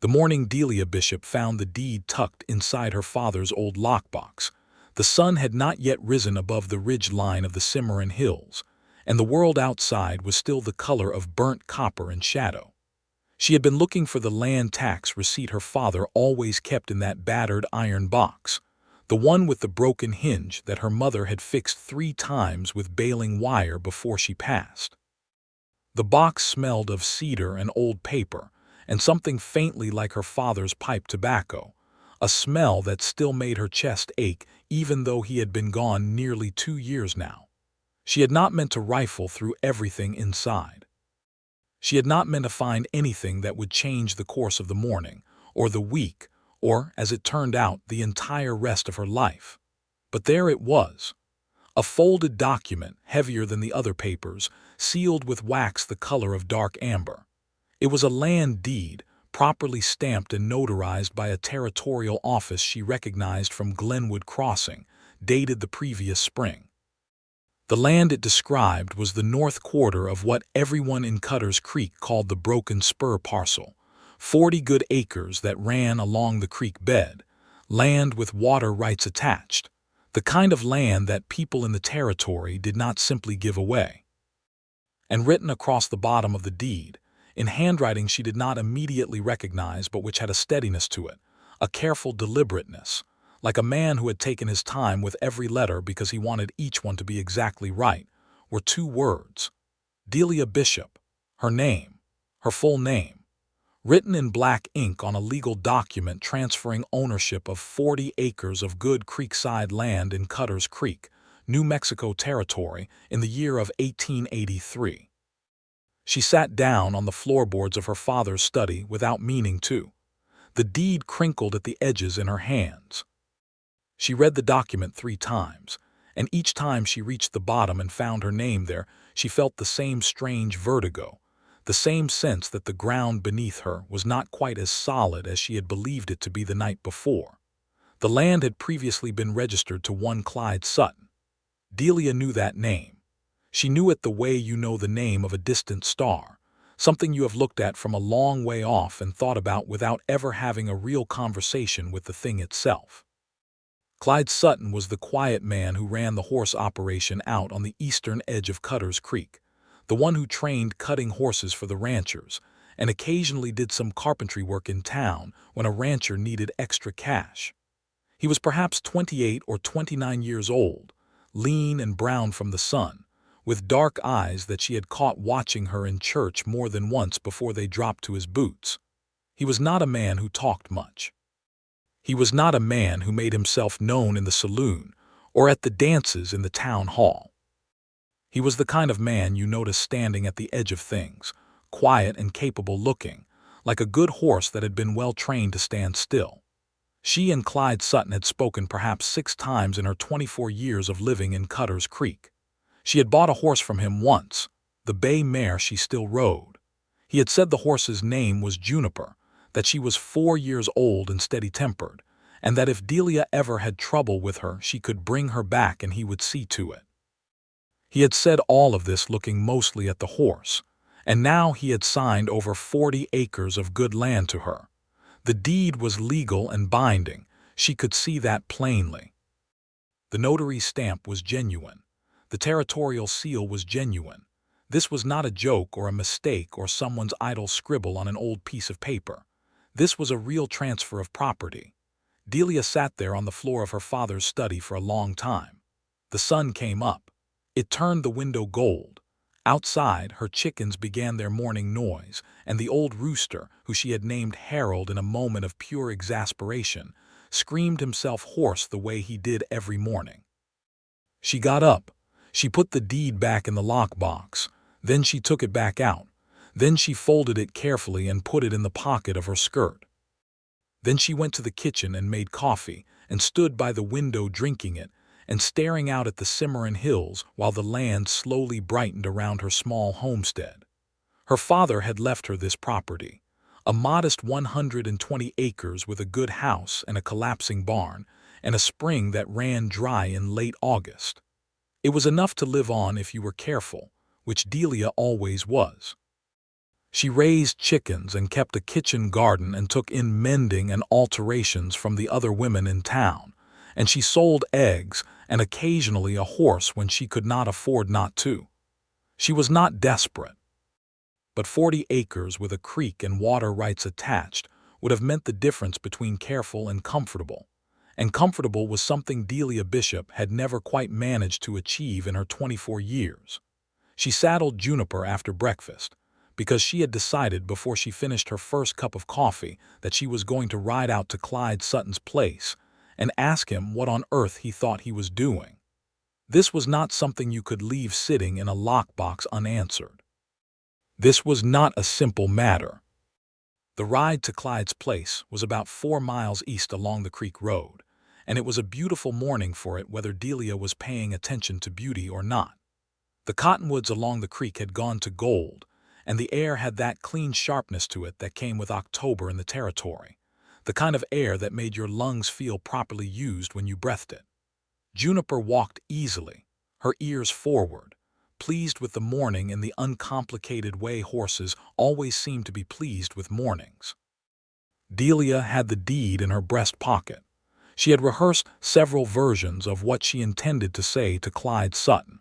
The morning Delia Bishop found the deed tucked inside her father's old lockbox. The sun had not yet risen above the ridge line of the Cimarron Hills, and the world outside was still the color of burnt copper and shadow. She had been looking for the land tax receipt her father always kept in that battered iron box, the one with the broken hinge that her mother had fixed 3 times with baling wire before she passed. The box smelled of cedar and old paper, and something faintly like her father's pipe tobacco, a smell that still made her chest ache even though he had been gone nearly 2 years now. She had not meant to rifle through everything inside. She had not meant to find anything that would change the course of the morning, or the week, or, as it turned out, the entire rest of her life. But there it was. A folded document, heavier than the other papers, sealed with wax the color of dark amber. It was a land deed, properly stamped and notarized by a territorial office she recognized from Glenwood Crossing, dated the previous spring. The land it described was the north quarter of what everyone in Cutter's Creek called the Broken Spur parcel, 40 good acres that ran along the creek bed, land with water rights attached, the kind of land that people in the territory did not simply give away. And written across the bottom of the deed, in handwriting she did not immediately recognize but which had a steadiness to it, a careful deliberateness, like a man who had taken his time with every letter because he wanted each one to be exactly right, were 2 words. Delia Bishop, her name, her full name, written in black ink on a legal document transferring ownership of 40 acres of good creekside land in Cutter's Creek, New Mexico Territory, in the year of 1883. She sat down on the floorboards of her father's study without meaning to. The deed crinkled at the edges in her hands. She read the document 3 times, and each time she reached the bottom and found her name there, she felt the same strange vertigo, the same sense that the ground beneath her was not quite as solid as she had believed it to be the night before. The land had previously been registered to one Clyde Sutton. Delia knew that name. She knew it the way you know the name of a distant star, something you have looked at from a long way off and thought about without ever having a real conversation with the thing itself. Clyde Sutton was the quiet man who ran the horse operation out on the eastern edge of Cutter's Creek, the one who trained cutting horses for the ranchers, and occasionally did some carpentry work in town when a rancher needed extra cash. He was perhaps 28 or 29 years old, lean and brown from the sun, with dark eyes that she had caught watching her in church more than once before they dropped to his boots. He was not a man who talked much. He was not a man who made himself known in the saloon or at the dances in the town hall. He was the kind of man you notice standing at the edge of things, quiet and capable looking, like a good horse that had been well trained to stand still. She and Clyde Sutton had spoken perhaps 6 times in her 24 years of living in Cutter's Creek. She had bought a horse from him once, the bay mare she still rode. He had said the horse's name was Juniper, that she was 4 years old and steady-tempered, and that if Delia ever had trouble with her she could bring her back and he would see to it. He had said all of this looking mostly at the horse, and now he had signed over 40 acres of good land to her. The deed was legal and binding, she could see that plainly. The notary's stamp was genuine. The territorial seal was genuine. This was not a joke or a mistake or someone's idle scribble on an old piece of paper. This was a real transfer of property. Delia sat there on the floor of her father's study for a long time. The sun came up. It turned the window gold. Outside, her chickens began their morning noise, and the old rooster, who she had named Harold in a moment of pure exasperation, screamed himself hoarse the way he did every morning. She got up. She put the deed back in the lockbox. Then she took it back out. Then she folded it carefully and put it in the pocket of her skirt. Then she went to the kitchen and made coffee and stood by the window drinking it and staring out at the Cimarron Hills while the land slowly brightened around her small homestead. Her father had left her this property, a modest 120 acres with a good house and a collapsing barn and a spring that ran dry in late August. It was enough to live on if you were careful, which Delia always was. She raised chickens and kept a kitchen garden and took in mending and alterations from the other women in town, and she sold eggs and occasionally a horse when she could not afford not to. She was not desperate. But 40 acres with a creek and water rights attached would have meant the difference between careful and comfortable was something Delia Bishop had never quite managed to achieve in her 24 years. She saddled Juniper after breakfast, because she had decided before she finished her first cup of coffee that she was going to ride out to Clyde Sutton's place and ask him what on earth he thought he was doing. This was not something you could leave sitting in a lockbox unanswered. This was not a simple matter. The ride to Clyde's place was about 4 miles east along the creek road, and it was a beautiful morning for it whether Delia was paying attention to beauty or not. The cottonwoods along the creek had gone to gold, and the air had that clean sharpness to it that came with October in the territory, the kind of air that made your lungs feel properly used when you breathed it. Juniper walked easily, her ears forward, pleased with the morning in the uncomplicated way horses always seem to be pleased with mornings. Delia had the deed in her breast pocket. She had rehearsed several versions of what she intended to say to Clyde Sutton.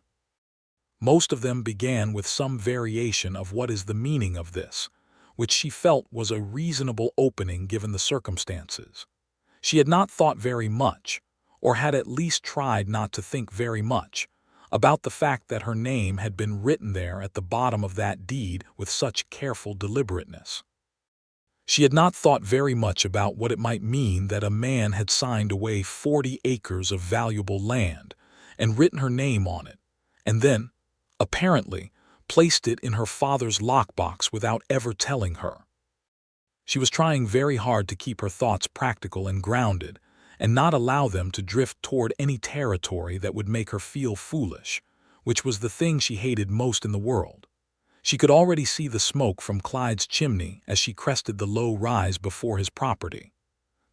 Most of them began with some variation of what is the meaning of this, which she felt was a reasonable opening given the circumstances. She had not thought very much, or had at least tried not to think very much, about the fact that her name had been written there at the bottom of that deed with such careful deliberateness. She had not thought very much about what it might mean that a man had signed away 40 acres of valuable land and written her name on it, and then, apparently, placed it in her father's lockbox without ever telling her. She was trying very hard to keep her thoughts practical and grounded, and not allow them to drift toward any territory that would make her feel foolish, which was the thing she hated most in the world. She could already see the smoke from Clyde's chimney as she crested the low rise before his property.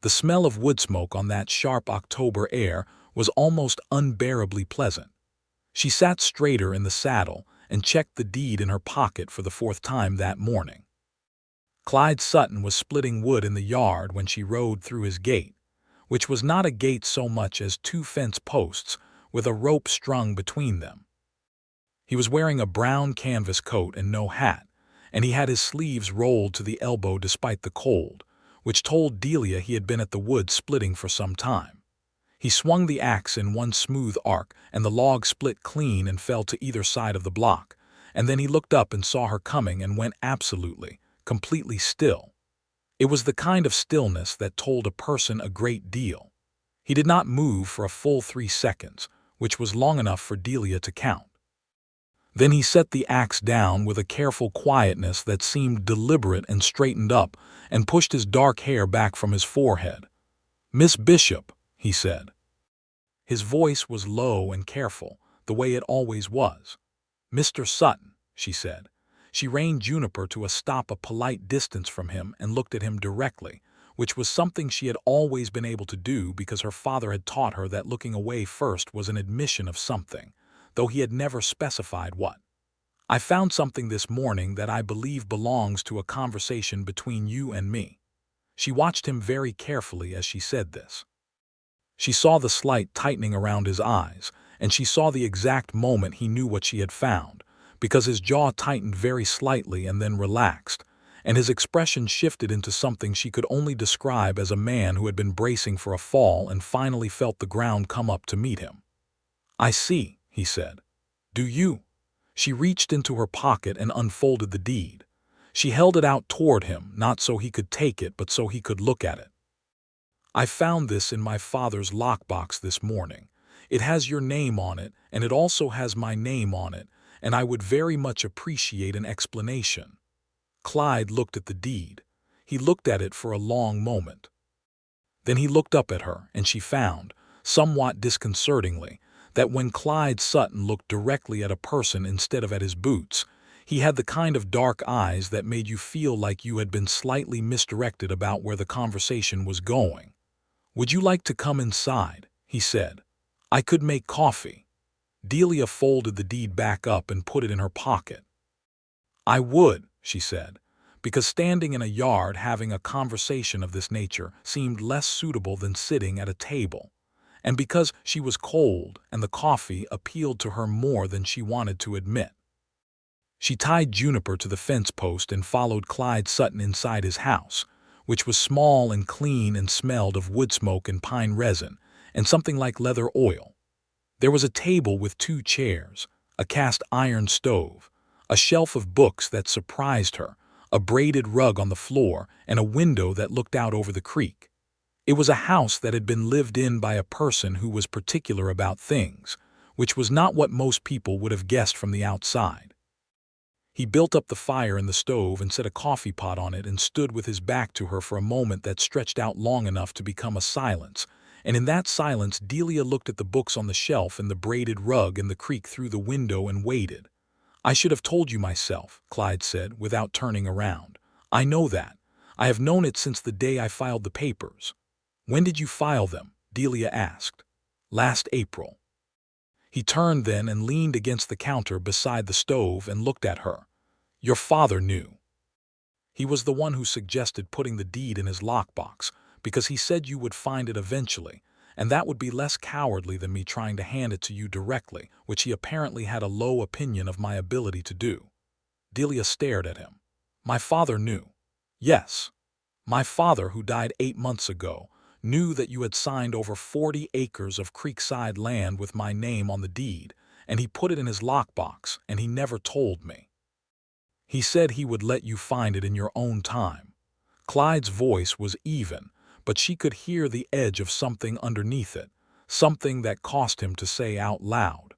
The smell of wood smoke on that sharp October air was almost unbearably pleasant. She sat straighter in the saddle and checked the deed in her pocket for the 4th time that morning. Clyde Sutton was splitting wood in the yard when she rode through his gate, which was not a gate so much as 2 fence posts with a rope strung between them. He was wearing a brown canvas coat and no hat, and he had his sleeves rolled to the elbow despite the cold, which told Delia he had been at the wood splitting for some time. He swung the axe in one smooth arc, and the log split clean and fell to either side of the block, and then he looked up and saw her coming and went absolutely, completely still. It was the kind of stillness that told a person a great deal. He did not move for a full 3 seconds, which was long enough for Delia to count. Then he set the axe down with a careful quietness that seemed deliberate and straightened up and pushed his dark hair back from his forehead. "Miss Bishop," he said. His voice was low and careful, the way it always was. "Mr. Sutton," she said. She reined Juniper to a stop a polite distance from him and looked at him directly, which was something she had always been able to do because her father had taught her that looking away first was an admission of something, though he had never specified what. "I found something this morning that I believe belongs to a conversation between you and me." She watched him very carefully as she said this. She saw the slight tightening around his eyes, and she saw the exact moment he knew what she had found, because his jaw tightened very slightly and then relaxed, and his expression shifted into something she could only describe as a man who had been bracing for a fall and finally felt the ground come up to meet him. "I see," he said. "Do you?" She reached into her pocket and unfolded the deed. She held it out toward him, not so he could take it, but so he could look at it. "I found this in my father's lockbox this morning. It has your name on it, and it also has my name on it, and I would very much appreciate an explanation." Clyde looked at the deed. He looked at it for a long moment. Then he looked up at her, and she found, somewhat disconcertingly, that when Clyde Sutton looked directly at a person instead of at his boots, he had the kind of dark eyes that made you feel like you had been slightly misdirected about where the conversation was going. "Would you like to come inside?" he said. "I could make coffee." Delia folded the deed back up and put it in her pocket. "I would," she said. because standing in a yard having a conversation of this nature seemed less suitable than sitting at a table, and because she was cold and the coffee appealed to her more than she wanted to admit. She tied Juniper to the fence post and followed Clyde Sutton inside his house, which was small and clean and smelled of wood smoke and pine resin, and something like leather oil. There was a table with 2 chairs, a cast iron stove, a shelf of books that surprised her, a braided rug on the floor, and a window that looked out over the creek. It was a house that had been lived in by a person who was particular about things, which was not what most people would have guessed from the outside. He built up the fire in the stove and set a coffee pot on it and stood with his back to her for a moment that stretched out long enough to become a silence, and in that silence Delia looked at the books on the shelf and the braided rug and the creek through the window and waited. "I should have told you myself," Clyde said, without turning around. "I know that. I have known it since the day I filed the papers." "When did you file them?" Delia asked. "Last April." He turned then and leaned against the counter beside the stove and looked at her. "Your father knew. He was the one who suggested putting the deed in his lockbox, because he said you would find it eventually, and that would be less cowardly than me trying to hand it to you directly, which he apparently had a low opinion of my ability to do." Delia stared at him. "My father knew." "Yes. My father, who died 8 months ago, knew that you had signed over 40 acres of creekside land with my name on the deed, and he put it in his lockbox, and he never told me. He said he would let you find it in your own time." Clyde's voice was even, but she could hear the edge of something underneath it, something that cost him to say out loud.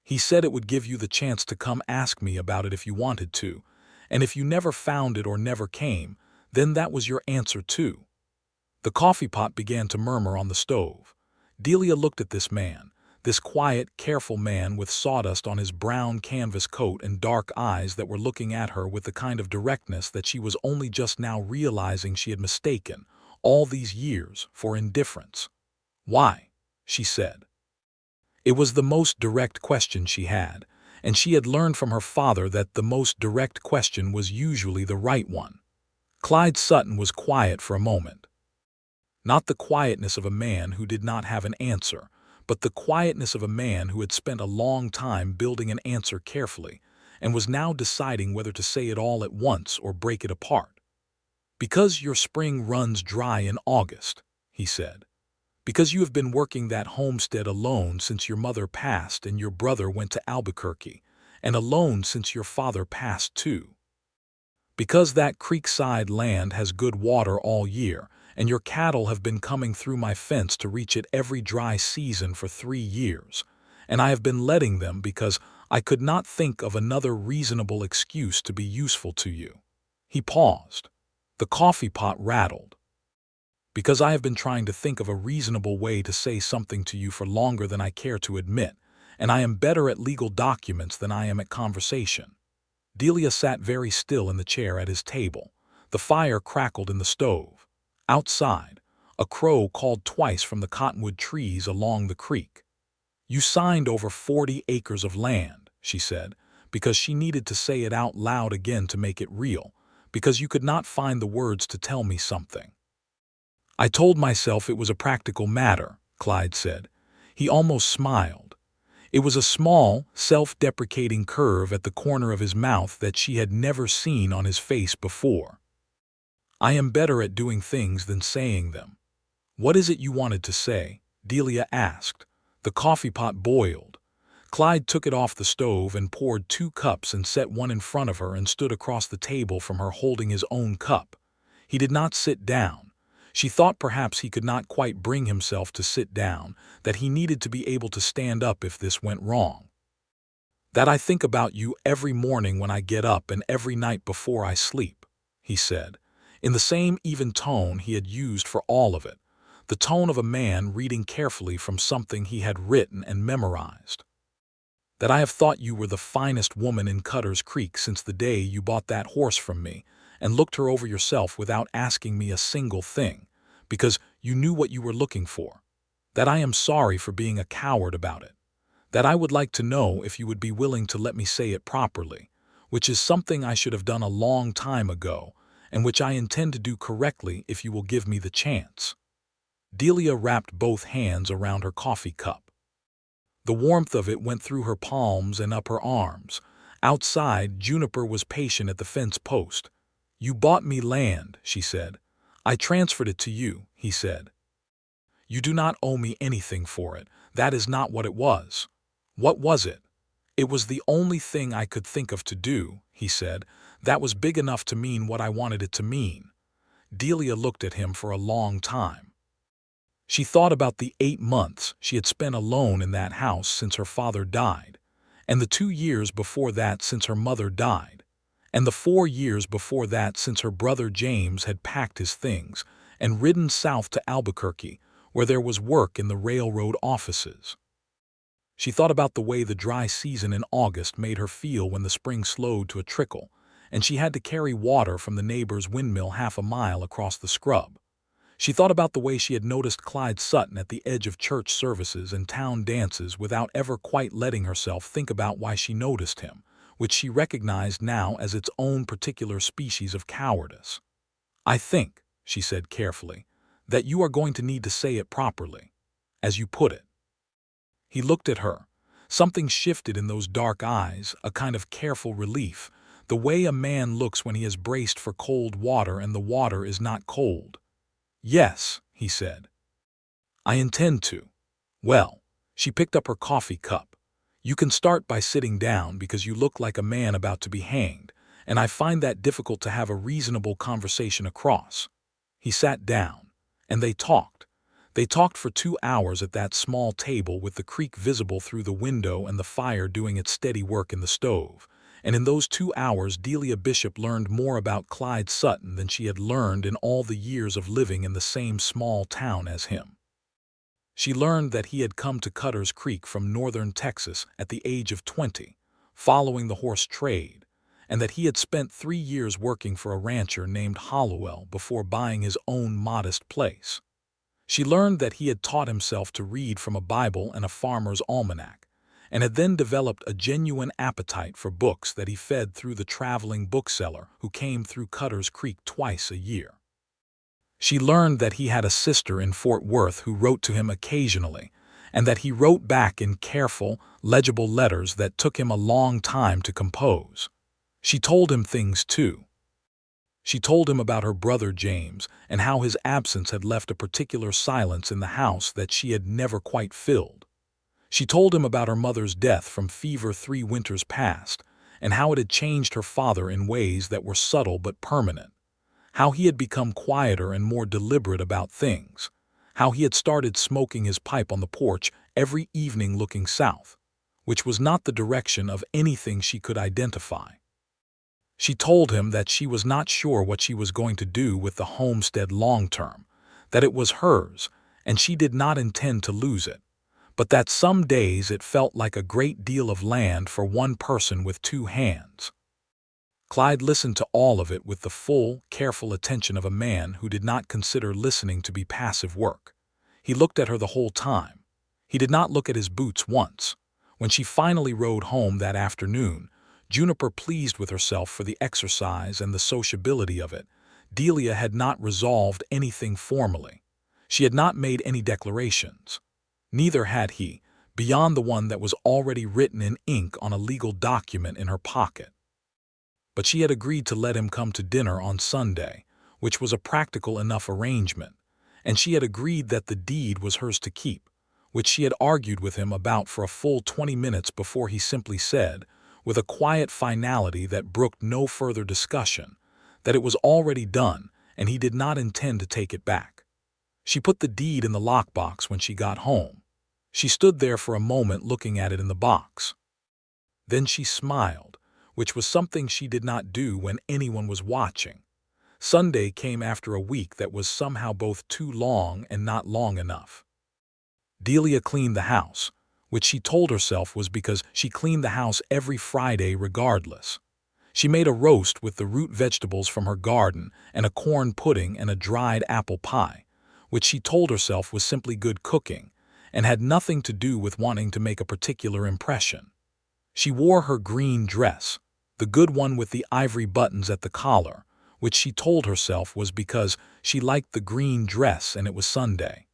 "He said it would give you the chance to come ask me about it if you wanted to, and if you never found it or never came, then that was your answer too." The coffee pot began to murmur on the stove. Delia looked at this man, this quiet, careful man with sawdust on his brown canvas coat and dark eyes that were looking at her with the kind of directness that she was only just now realizing she had mistaken, all these years, for indifference. "Why?" she said. It was the most direct question she had, and she had learned from her father that the most direct question was usually the right one. Clyde Sutton was quiet for a moment. Not the quietness of a man who did not have an answer, but the quietness of a man who had spent a long time building an answer carefully and was now deciding whether to say it all at once or break it apart. "Because your spring runs dry in August," he said. "Because you have been working that homestead alone since your mother passed and your brother went to Albuquerque, and alone since your father passed too. Because that creekside land has good water all year, and your cattle have been coming through my fence to reach it every dry season for 3 years, and I have been letting them because I could not think of another reasonable excuse to be useful to you." He paused. The coffee pot rattled. "Because I have been trying to think of a reasonable way to say something to you for longer than I care to admit, and I am better at legal documents than I am at conversation." Delia sat very still in the chair at his table. The fire crackled in the stove. Outside, a crow called twice from the cottonwood trees along the creek. "You signed over 40 acres of land," she said, because she needed to say it out loud again to make it real, because you could not find the words to tell me something. "I told myself it was a practical matter," Clyde said. He almost smiled. It was a small, self-deprecating curve at the corner of his mouth that she had never seen on his face before. "I am better at doing things than saying them." "What is it you wanted to say?" Delia asked. The coffee pot boiled. Clyde took it off the stove and poured 2 cups and set one in front of her and stood across the table from her holding his own cup. He did not sit down. She thought perhaps he could not quite bring himself to sit down, that he needed to be able to stand up if this went wrong. "That I think about you every morning when I get up and every night before I sleep," he said, in the same even tone he had used for all of it, the tone of a man reading carefully from something he had written and memorized. "That I have thought you were the finest woman in Cutter's Creek since the day you bought that horse from me and looked her over yourself without asking me a single thing, because you knew what you were looking for. That I am sorry for being a coward about it. That I would like to know if you would be willing to let me say it properly, which is something I should have done a long time ago, and which I intend to do correctly if you will give me the chance." Delia wrapped both hands around her coffee cup. The warmth of it went through her palms and up her arms. Outside, Juniper was patient at the fence post. "You bought me land," she said. "I transferred it to you," he said. "You do not owe me anything for it. That is not what it was." "What was it?" "It was the only thing I could think of to do," he said. "That was big enough to mean what I wanted it to mean." Delia looked at him for a long time. She thought about the 8 months she had spent alone in that house since her father died, and the 2 years before that since her mother died, and the 4 years before that since her brother James had packed his things and ridden south to Albuquerque, where there was work in the railroad offices. She thought about the way the dry season in August made her feel when the spring slowed to a trickle, and she had to carry water from the neighbor's windmill half a mile across the scrub. She thought about the way she had noticed Clyde Sutton at the edge of church services and town dances without ever quite letting herself think about why she noticed him, which she recognized now as its own particular species of cowardice. "I think," she said carefully, "that you are going to need to say it properly, as you put it." He looked at her. Something shifted in those dark eyes, a kind of careful relief, the way a man looks when he is braced for cold water and the water is not cold. "Yes," he said. "I intend to." "Well," she picked up her coffee cup, "you can start by sitting down because you look like a man about to be hanged, and I find that difficult to have a reasonable conversation across." He sat down, and they talked. They talked for 2 hours at that small table with the creek visible through the window and the fire doing its steady work in the stove. And in those 2 hours Delia Bishop learned more about Clyde Sutton than she had learned in all the years of living in the same small town as him. She learned that he had come to Cutter's Creek from northern Texas at the age of 20, following the horse trade, and that he had spent 3 years working for a rancher named Hollowell before buying his own modest place. She learned that he had taught himself to read from a Bible and a farmer's almanac, and had then developed a genuine appetite for books that he fed through the traveling bookseller who came through Cutter's Creek twice a year. She learned that he had a sister in Fort Worth who wrote to him occasionally, and that he wrote back in careful, legible letters that took him a long time to compose. She told him things too. She told him about her brother James and how his absence had left a particular silence in the house that she had never quite filled. She told him about her mother's death from fever 3 winters past, and how it had changed her father in ways that were subtle but permanent, how he had become quieter and more deliberate about things, how he had started smoking his pipe on the porch every evening looking south, which was not the direction of anything she could identify. She told him that she was not sure what she was going to do with the homestead long term, that it was hers, and she did not intend to lose it, but that some days it felt like a great deal of land for one person with 2 hands. Clyde listened to all of it with the full, careful attention of a man who did not consider listening to be passive work. He looked at her the whole time. He did not look at his boots once. When she finally rode home that afternoon, Juniper pleased with herself for the exercise and the sociability of it, Delia had not resolved anything formally. She had not made any declarations. Neither had he, beyond the one that was already written in ink on a legal document in her pocket. But she had agreed to let him come to dinner on Sunday, which was a practical enough arrangement, and she had agreed that the deed was hers to keep, which she had argued with him about for a full 20 minutes before he simply said, with a quiet finality that brooked no further discussion, that it was already done and he did not intend to take it back. She put the deed in the lockbox when she got home. She stood there for a moment looking at it in the box. Then she smiled, which was something she did not do when anyone was watching. Sunday came after a week that was somehow both too long and not long enough. Delia cleaned the house, which she told herself was because she cleaned the house every Friday regardless. She made a roast with the root vegetables from her garden and a corn pudding and a dried apple pie, which she told herself was simply good cooking and had nothing to do with wanting to make a particular impression. She wore her green dress, the good one with the ivory buttons at the collar, which she told herself was because she liked the green dress and it was Sunday.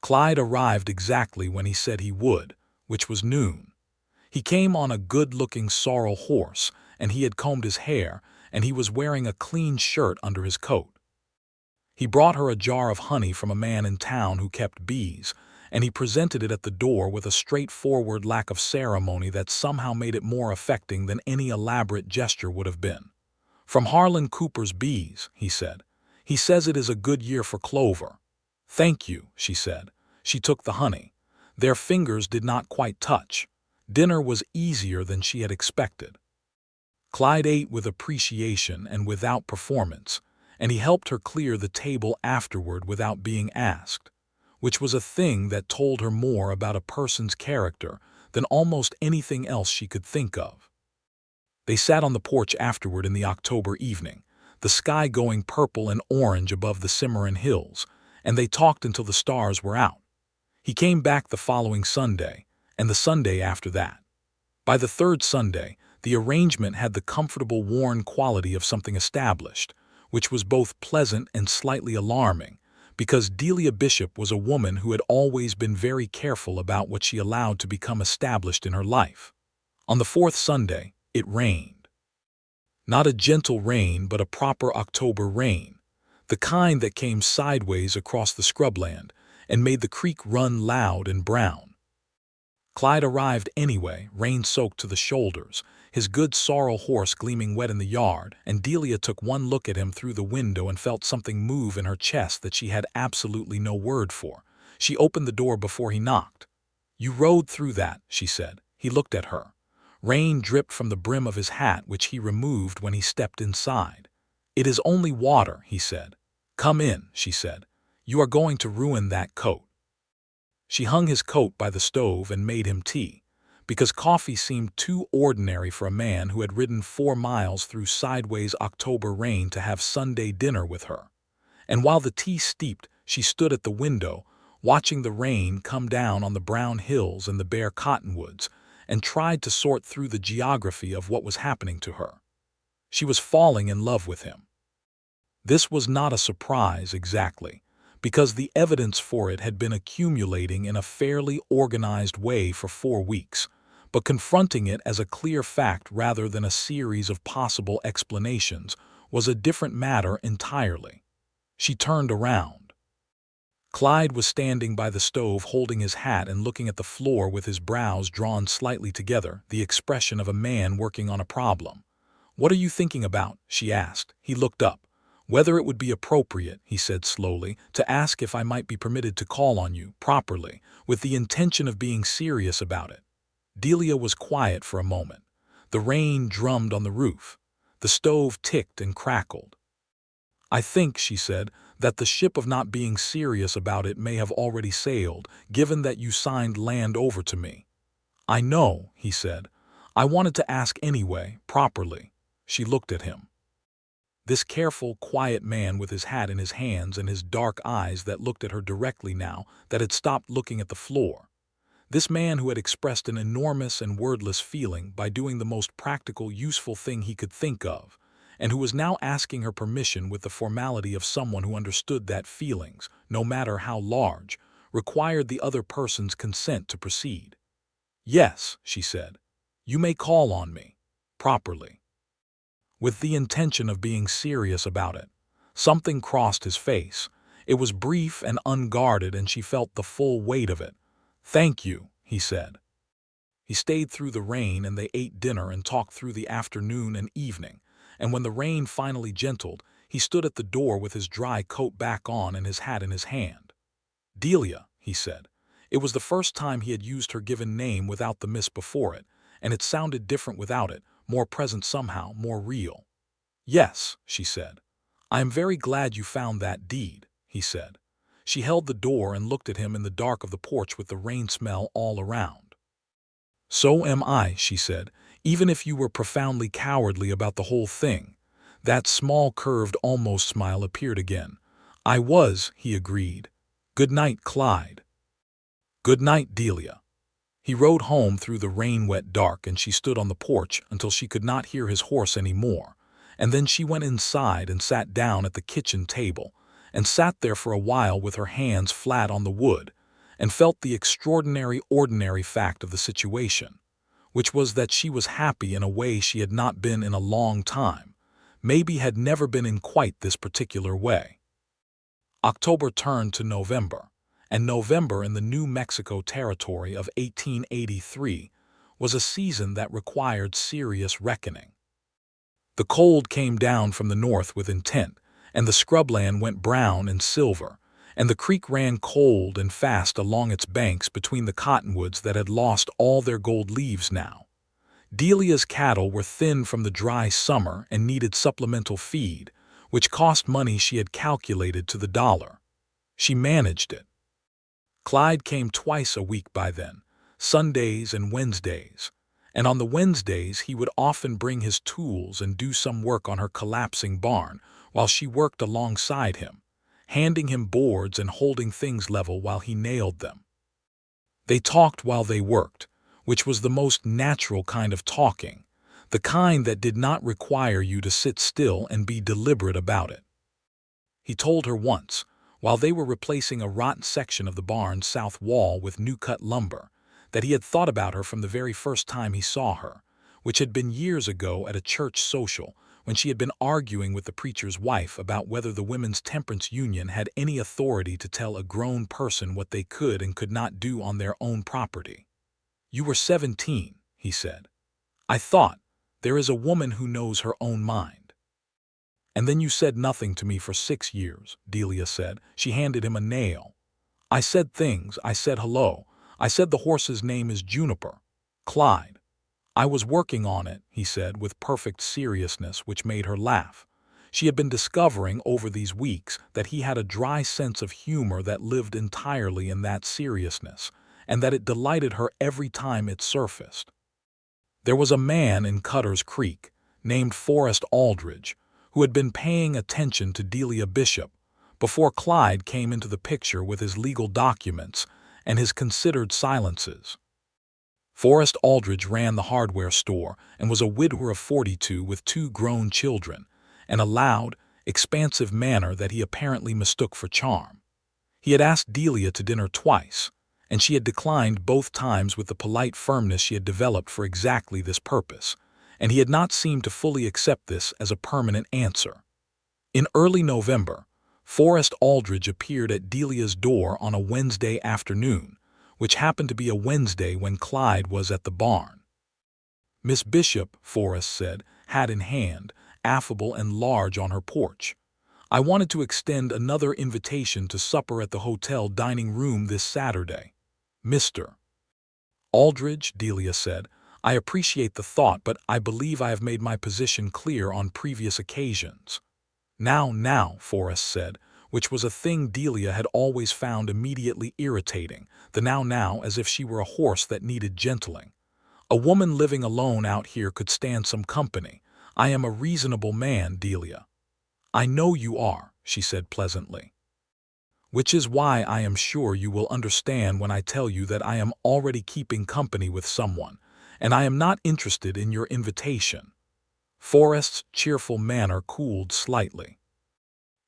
Clyde arrived exactly when he said he would, which was noon. He came on a good-looking sorrel horse, and he had combed his hair, and he was wearing a clean shirt under his coat. He brought her a jar of honey from a man in town who kept bees, and he presented it at the door with a straightforward lack of ceremony that somehow made it more affecting than any elaborate gesture would have been. "From Harlan Cooper's bees," he said. "He says it is a good year for clover." "Thank you," she said. She took the honey. Their fingers did not quite touch. Dinner was easier than she had expected. Clyde ate with appreciation and without performance, and he helped her clear the table afterward without being asked, which was a thing that told her more about a person's character than almost anything else she could think of. They sat on the porch afterward in the October evening, the sky going purple and orange above the Cimarron hills, and they talked until the stars were out. He came back the following Sunday, and the Sunday after that. By the third Sunday, the arrangement had the comfortable worn quality of something established, which was both pleasant and slightly alarming, because Delia Bishop was a woman who had always been very careful about what she allowed to become established in her life. On the fourth Sunday, it rained. Not a gentle rain, but a proper October rain, the kind that came sideways across the scrubland and made the creek run loud and brown. Clyde arrived anyway, rain-soaked to the shoulders, his good sorrel horse gleaming wet in the yard, and Delia took one look at him through the window and felt something move in her chest that she had absolutely no word for. She opened the door before he knocked. "You rode through that," she said. He looked at her. Rain dripped from the brim of his hat, which he removed when he stepped inside. "It is only water," he said. "Come in," she said. "You are going to ruin that coat." She hung his coat by the stove and made him tea, because coffee seemed too ordinary for a man who had ridden 4 miles through sideways October rain to have Sunday dinner with her. And while the tea steeped, she stood at the window, watching the rain come down on the brown hills and the bare cottonwoods, and tried to sort through the geography of what was happening to her. She was falling in love with him. This was not a surprise exactly, because the evidence for it had been accumulating in a fairly organized way for 4 weeks, but confronting it as a clear fact rather than a series of possible explanations was a different matter entirely. She turned around. Clyde was standing by the stove holding his hat and looking at the floor with his brows drawn slightly together, the expression of a man working on a problem. "What are you thinking about?" she asked. He looked up. "Whether it would be appropriate," he said slowly, "to ask if I might be permitted to call on you, properly, with the intention of being serious about it." Delia was quiet for a moment. The rain drummed on the roof. The stove ticked and crackled. "I think," she said, "that the ship of not being serious about it may have already sailed, given that you signed land over to me." "I know," he said. "I wanted to ask anyway, properly." She looked at him. This careful, quiet man with his hat in his hands and his dark eyes that looked at her directly now that had stopped looking at the floor. This man who had expressed an enormous and wordless feeling by doing the most practical, useful thing he could think of, and who was now asking her permission with the formality of someone who understood that feelings, no matter how large, required the other person's consent to proceed. "Yes," she said. "You may call on me. Properly." With the intention of being serious about it. Something crossed his face. It was brief and unguarded, and she felt the full weight of it. "Thank you," he said. He stayed through the rain, and they ate dinner and talked through the afternoon and evening, and when the rain finally gentled, he stood at the door with his dry coat back on and his hat in his hand. "Delia," he said. It was the first time he had used her given name without the miss before it, and it sounded different without it, more present somehow, more real. "Yes," she said. "I am very glad you found that deed," he said. She held the door and looked at him in the dark of the porch with the rain smell all around. "So am I," she said, "even if you were profoundly cowardly about the whole thing." That small curved almost smile appeared again. "I was," he agreed. "Good night, Clyde." "Good night, Delia." He rode home through the rain-wet dark, and she stood on the porch until she could not hear his horse any more, and then she went inside and sat down at the kitchen table, and sat there for a while with her hands flat on the wood, and felt the extraordinary ordinary fact of the situation, which was that she was happy in a way she had not been in a long time, maybe had never been in quite this particular way. October turned to November, and November in the New Mexico Territory of 1883 was a season that required serious reckoning. The cold came down from the north with intent, and the scrubland went brown and silver, and the creek ran cold and fast along its banks between the cottonwoods that had lost all their gold leaves now. Delia's cattle were thin from the dry summer and needed supplemental feed, which cost money she had calculated to the dollar. She managed it. Clyde came twice a week by then, Sundays and Wednesdays, and on the Wednesdays he would often bring his tools and do some work on her collapsing barn while she worked alongside him, handing him boards and holding things level while he nailed them. They talked while they worked, which was the most natural kind of talking, the kind that did not require you to sit still and be deliberate about it. He told her once, while they were replacing a rotten section of the barn's south wall with new-cut lumber, that he had thought about her from the very first time he saw her, which had been years ago at a church social when she had been arguing with the preacher's wife about whether the Women's Temperance Union had any authority to tell a grown person what they could and could not do on their own property. "You were 17, he said. "I thought, there is a woman who knows her own mind." "And then you said nothing to me for 6 years, Delia said. She handed him a nail. "I said things. I said hello. I said the horse's name is Juniper. Clyde. I was working on it," he said with perfect seriousness, which made her laugh. She had been discovering over these weeks that he had a dry sense of humor that lived entirely in that seriousness, and that it delighted her every time it surfaced. There was a man in Cutter's Creek, named Forrest Aldridge, who had been paying attention to Delia Bishop before Clyde came into the picture with his legal documents and his considered silences. Forrest Aldridge ran the hardware store and was a widower of 42 with 2 grown children, and a loud, expansive manner that he apparently mistook for charm. He had asked Delia to dinner twice, and she had declined both times with the polite firmness she had developed for exactly this purpose, and he had not seemed to fully accept this as a permanent answer. In early November, Forrest Aldridge appeared at Delia's door on a Wednesday afternoon, which happened to be a Wednesday when Clyde was at the barn. Miss Bishop, Forrest said, hat in hand, affable and large on her porch. "I wanted to extend another invitation to supper at the hotel dining room this Saturday. Mr. Aldridge," Delia said, "I appreciate the thought, but I believe I have made my position clear on previous occasions." Now, Forrest said, which was a thing Delia had always found immediately irritating, the now, as if she were a horse that needed gentling. "A woman living alone out here could stand some company. I am a reasonable man, Delia." "I know you are," she said pleasantly. "Which is why I am sure you will understand when I tell you that I am already keeping company with someone, and I am not interested in your invitation." Forrest's cheerful manner cooled slightly.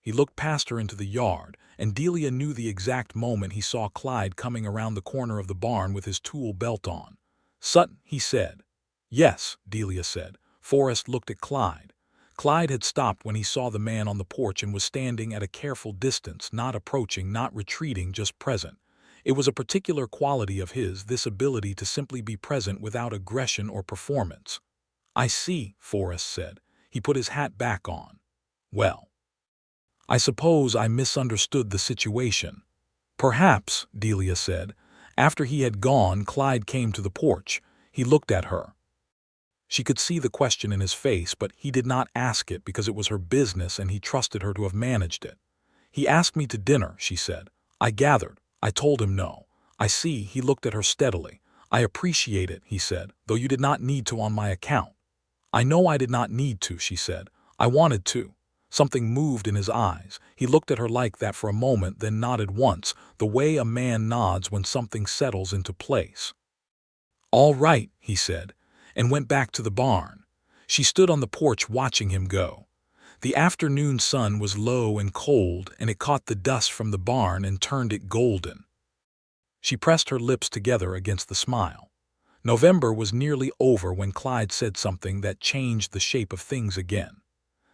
He looked past her into the yard, and Delia knew the exact moment he saw Clyde coming around the corner of the barn with his tool belt on. "Sutton," he said. "Yes," Delia said. Forrest looked at Clyde. Clyde had stopped when he saw the man on the porch and was standing at a careful distance, not approaching, not retreating, just present. It was a particular quality of his, this ability to simply be present without aggression or performance. "I see," Forrest said. He put his hat back on. "Well, I suppose I misunderstood the situation." "Perhaps," Delia said. After he had gone, Clyde came to the porch. He looked at her. She could see the question in his face, but he did not ask it because it was her business and he trusted her to have managed it. "He asked me to dinner," she said. "I gathered. I told him no." "I see." He looked at her steadily. "I appreciate it," he said, "though you did not need to on my account." "I know I did not need to," she said. "I wanted to." Something moved in his eyes. He looked at her like that for a moment, then nodded once, the way a man nods when something settles into place. "All right," he said, and went back to the barn. She stood on the porch watching him go. The afternoon sun was low and cold, and it caught the dust from the barn and turned it golden. She pressed her lips together against the smile. November was nearly over when Clyde said something that changed the shape of things again.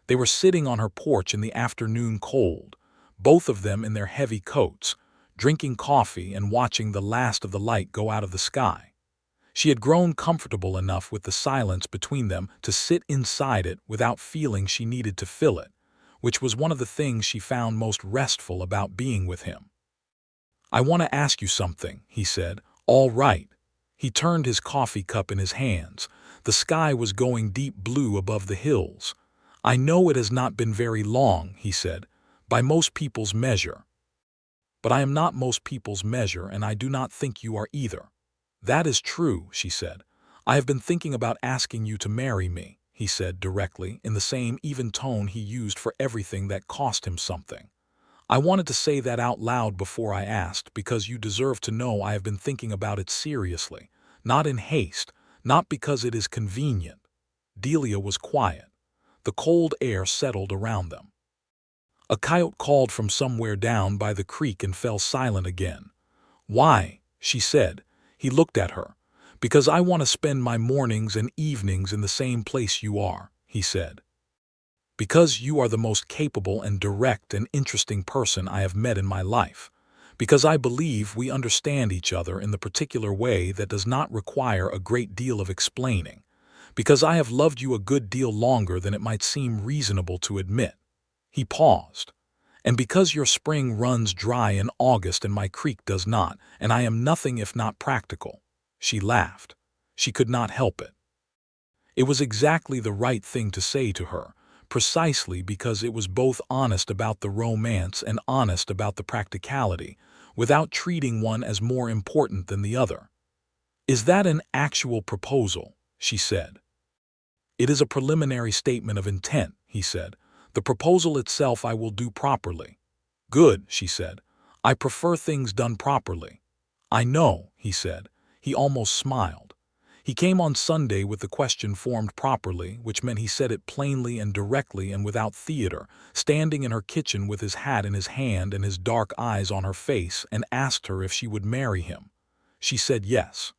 They were sitting on her porch in the afternoon cold, both of them in their heavy coats, drinking coffee and watching the last of the light go out of the sky. She had grown comfortable enough with the silence between them to sit inside it without feeling she needed to fill it, which was one of the things she found most restful about being with him. "I want to ask you something," he said. "All right." He turned his coffee cup in his hands. The sky was going deep blue above the hills. "I know it has not been very long," he said, "by most people's measure. But I am not most people's measure, and I do not think you are either." "That is true," she said. "I have been thinking about asking you to marry me," he said directly, in the same even tone he used for everything that cost him something. "I wanted to say that out loud before I asked, because you deserve to know I have been thinking about it seriously, not in haste, not because it is convenient." Delia was quiet. The cold air settled around them. A coyote called from somewhere down by the creek and fell silent again. "Why?" she said. He looked at her. "Because I want to spend my mornings and evenings in the same place you are," he said. "Because you are the most capable and direct and interesting person I have met in my life. Because I believe we understand each other in the particular way that does not require a great deal of explaining. Because I have loved you a good deal longer than it might seem reasonable to admit." He paused. "And because your spring runs dry in August and my creek does not, and I am nothing if not practical." She laughed. She could not help it. It was exactly the right thing to say to her, precisely because it was both honest about the romance and honest about the practicality, without treating one as more important than the other. "Is that an actual proposal?" she said. "It is a preliminary statement of intent," he said. "The proposal itself I will do properly." "Good," she said. "I prefer things done properly." "I know," he said. He almost smiled. He came on Sunday with the question formed properly, which meant he said it plainly and directly and without theater, standing in her kitchen with his hat in his hand and his dark eyes on her face, and asked her if she would marry him. She said yes.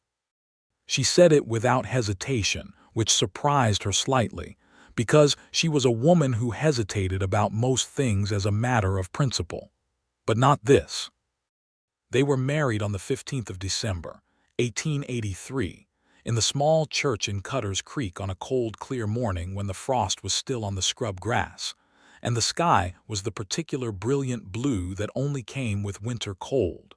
She said it without hesitation, which surprised her slightly, because she was a woman who hesitated about most things as a matter of principle. But not this. They were married on the 15th of December, 1883, in the small church in Cutter's Creek on a cold, clear morning when the frost was still on the scrub grass, and the sky was the particular brilliant blue that only came with winter cold.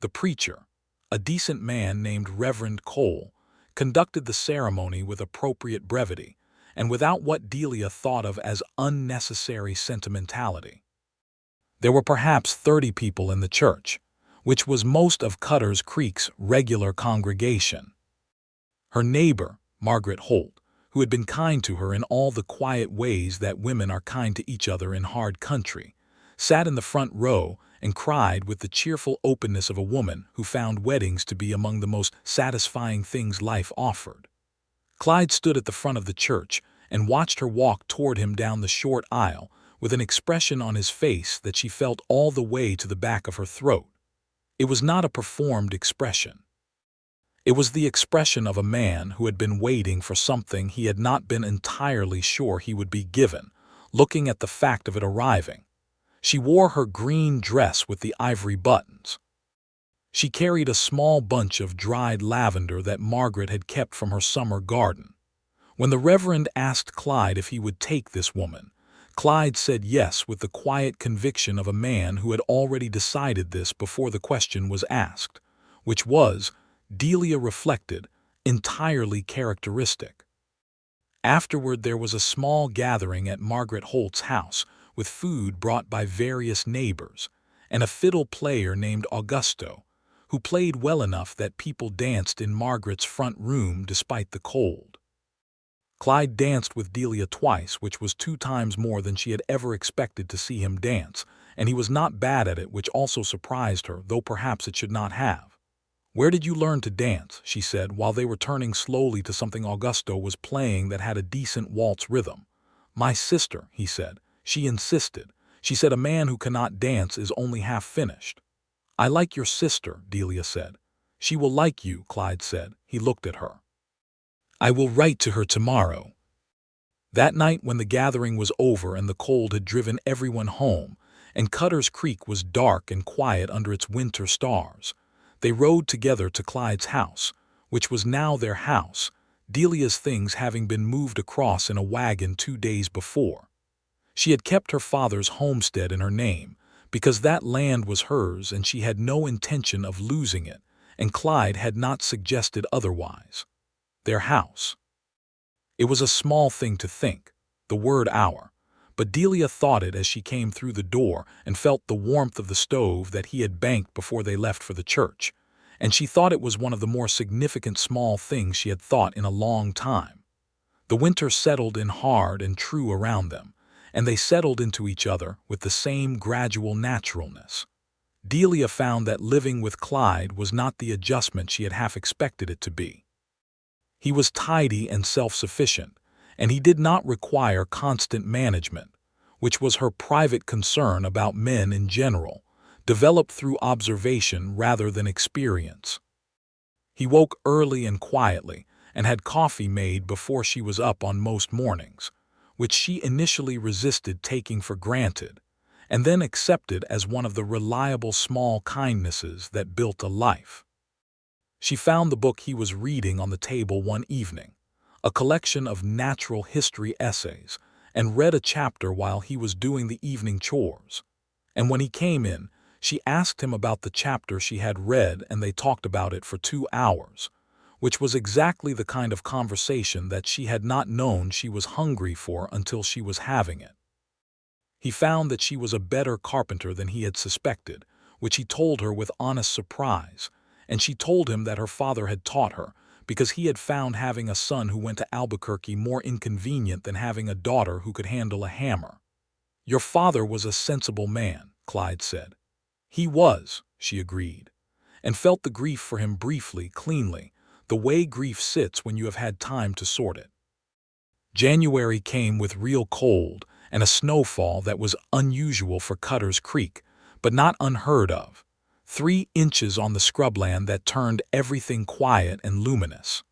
The preacher, a decent man named Reverend Cole, conducted the ceremony with appropriate brevity, and without what Delia thought of as unnecessary sentimentality. There were perhaps 30 people in the church, which was most of Cutter's Creek's regular congregation. Her neighbor, Margaret Holt, who had been kind to her in all the quiet ways that women are kind to each other in hard country, sat in the front row and cried with the cheerful openness of a woman who found weddings to be among the most satisfying things life offered. Clyde stood at the front of the church and watched her walk toward him down the short aisle with an expression on his face that she felt all the way to the back of her throat. It was not a performed expression. It was the expression of a man who had been waiting for something he had not been entirely sure he would be given, looking at the fact of it arriving. She wore her green dress with the ivory buttons. She carried a small bunch of dried lavender that Margaret had kept from her summer garden. When the Reverend asked Clyde if he would take this woman, Clyde said yes with the quiet conviction of a man who had already decided this before the question was asked, which was, Delia reflected, entirely characteristic. Afterward there was a small gathering at Margaret Holt's house, with food brought by various neighbors, and a fiddle player named Augusto, who played well enough that people danced in Margaret's front room despite the cold. Clyde danced with Delia twice, which was 2 times more than she had ever expected to see him dance, and he was not bad at it, which also surprised her, though perhaps it should not have. "Where did you learn to dance?" she said, while they were turning slowly to something Augusto was playing that had a decent waltz rhythm. "My sister," he said. "She insisted. She said a man who cannot dance is only half finished." "I like your sister," Delia said. "She will like you," Clyde said. He looked at her. "I will write to her tomorrow." That night, when the gathering was over and the cold had driven everyone home, and Cutter's Creek was dark and quiet under its winter stars, they rode together to Clyde's house, which was now their house, Delia's things having been moved across in a wagon 2 days before. She had kept her father's homestead in her name, because that land was hers and she had no intention of losing it, and Clyde had not suggested otherwise. Their house. It was a small thing to think, the word hour, but Delia thought it as she came through the door and felt the warmth of the stove that he had banked before they left for the church, and she thought it was one of the more significant small things she had thought in a long time. The winter settled in hard and true around them, and they settled into each other with the same gradual naturalness. Delia found that living with Clyde was not the adjustment she had half expected it to be. He was tidy and self-sufficient, and he did not require constant management, which was her private concern about men in general, developed through observation rather than experience. He woke early and quietly, and had coffee made before she was up on most mornings, which she initially resisted taking for granted, and then accepted as one of the reliable small kindnesses that built a life. She found the book he was reading on the table one evening, a collection of natural history essays, and read a chapter while he was doing the evening chores. And when he came in, she asked him about the chapter she had read, and they talked about it for 2 hours, which was exactly the kind of conversation that she had not known she was hungry for until she was having it. He found that she was a better carpenter than he had suspected, which he told her with honest surprise, and she told him that her father had taught her, because he had found having a son who went to Albuquerque more inconvenient than having a daughter who could handle a hammer. "Your father was a sensible man," Clyde said. "He was," she agreed, and felt the grief for him briefly, cleanly, the way grief sits when you have had time to sort it. January came with real cold and a snowfall that was unusual for Cutter's Creek, but not unheard of. 3 inches on the scrubland that turned everything quiet and luminous.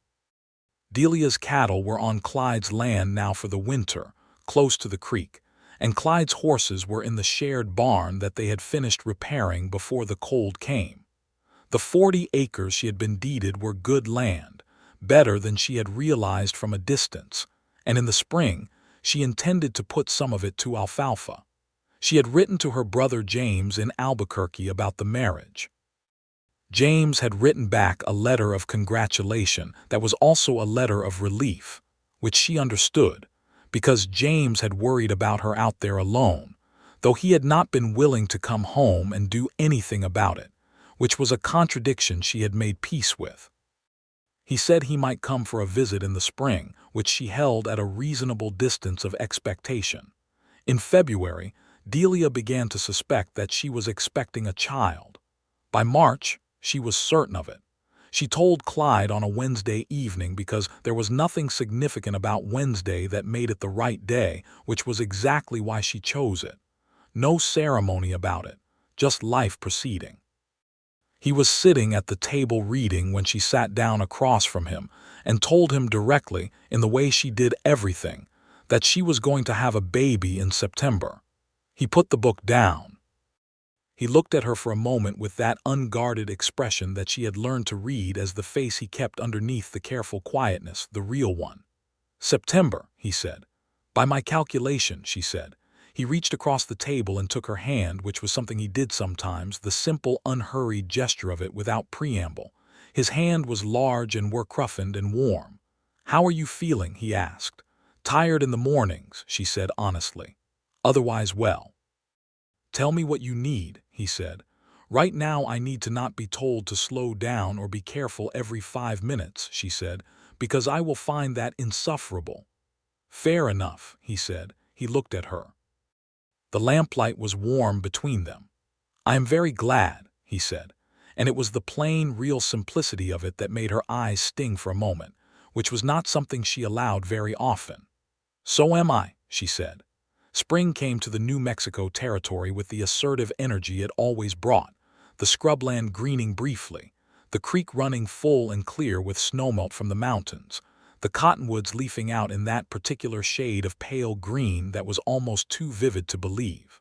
Delia's cattle were on Clyde's land now for the winter, close to the creek, and Clyde's horses were in the shared barn that they had finished repairing before the cold came. The 40 acres she had been deeded were good land, better than she had realized from a distance, and in the spring she intended to put some of it to alfalfa. She had written to her brother James in Albuquerque about the marriage. James had written back a letter of congratulation that was also a letter of relief, which she understood, because James had worried about her out there alone, though he had not been willing to come home and do anything about it, which was a contradiction she had made peace with. He said he might come for a visit in the spring, which she held at a reasonable distance of expectation. In February, Delia began to suspect that she was expecting a child. By March, she was certain of it. She told Clyde on a Wednesday evening because there was nothing significant about Wednesday that made it the right day, which was exactly why she chose it. No ceremony about it, just life proceeding. He was sitting at the table reading when she sat down across from him and told him directly, in the way she did everything, that she was going to have a baby in September. He put the book down. He looked at her for a moment with that unguarded expression that she had learned to read as the face he kept underneath the careful quietness, the real one. "September," he said. "By my calculation," she said. He reached across the table and took her hand, which was something he did sometimes, the simple, unhurried gesture of it without preamble. His hand was large and work-roughened and warm. "How are you feeling?" he asked. "Tired in the mornings," she said honestly. "Otherwise well." "Tell me what you need," he said. "Right now I need to not be told to slow down or be careful every 5 minutes," she said, "because I will find that insufferable." "Fair enough," he said. He looked at her. The lamplight was warm between them. "I am very glad," he said, and it was the plain, real simplicity of it that made her eyes sting for a moment, which was not something she allowed very often. "So am I," she said. Spring came to the New Mexico territory with the assertive energy it always brought, the scrubland greening briefly, the creek running full and clear with snowmelt from the mountains, the cottonwoods leafing out in that particular shade of pale green that was almost too vivid to believe.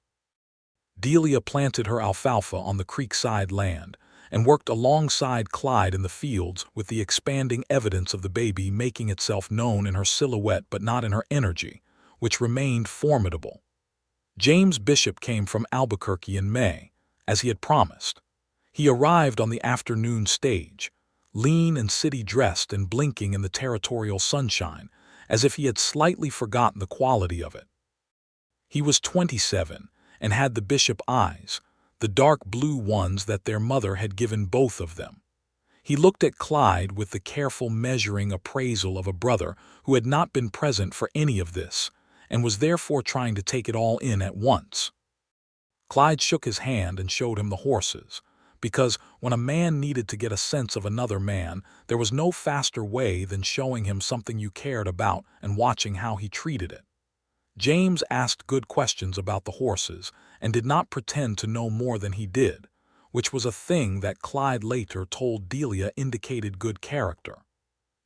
Delia planted her alfalfa on the creekside land and worked alongside Clyde in the fields with the expanding evidence of the baby making itself known in her silhouette but not in her energy, which remained formidable. James Bishop came from Albuquerque in May, as he had promised. He arrived on the afternoon stage, lean and city-dressed and blinking in the territorial sunshine, as if he had slightly forgotten the quality of it. He was 27 and had the Bishop eyes, the dark blue ones that their mother had given both of them. He looked at Clyde with the careful measuring appraisal of a brother who had not been present for any of this, and was therefore trying to take it all in at once. Clyde shook his hand and showed him the horses, because when a man needed to get a sense of another man, there was no faster way than showing him something you cared about and watching how he treated it. James asked good questions about the horses and did not pretend to know more than he did, which was a thing that Clyde later told Delia indicated good character.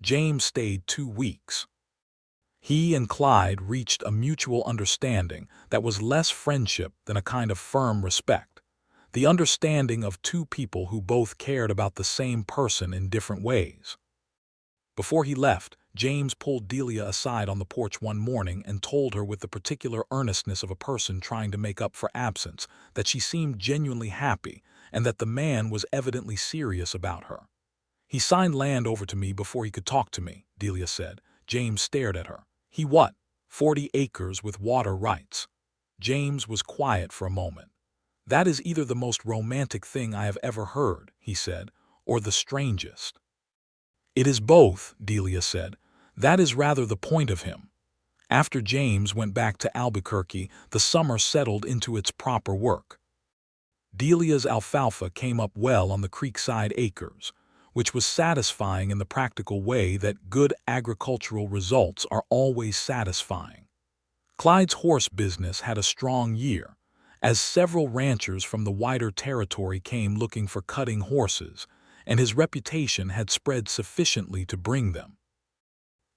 James stayed 2 weeks. He and Clyde reached a mutual understanding that was less friendship than a kind of firm respect, the understanding of two people who both cared about the same person in different ways. Before he left, James pulled Delia aside on the porch one morning and told her with the particular earnestness of a person trying to make up for absence that she seemed genuinely happy and that the man was evidently serious about her. "He signed land over to me before he could talk to me," Delia said. James stared at her. "He what? 40 acres with water rights." James was quiet for a moment. "That is either the most romantic thing I have ever heard," he said, "or the strangest." "It is both," Delia said. "That is rather the point of him." After James went back to Albuquerque, the summer settled into its proper work. Delia's alfalfa came up well on the creekside acres, which was satisfying in the practical way that good agricultural results are always satisfying. Clyde's horse business had a strong year, as several ranchers from the wider territory came looking for cutting horses, and his reputation had spread sufficiently to bring them.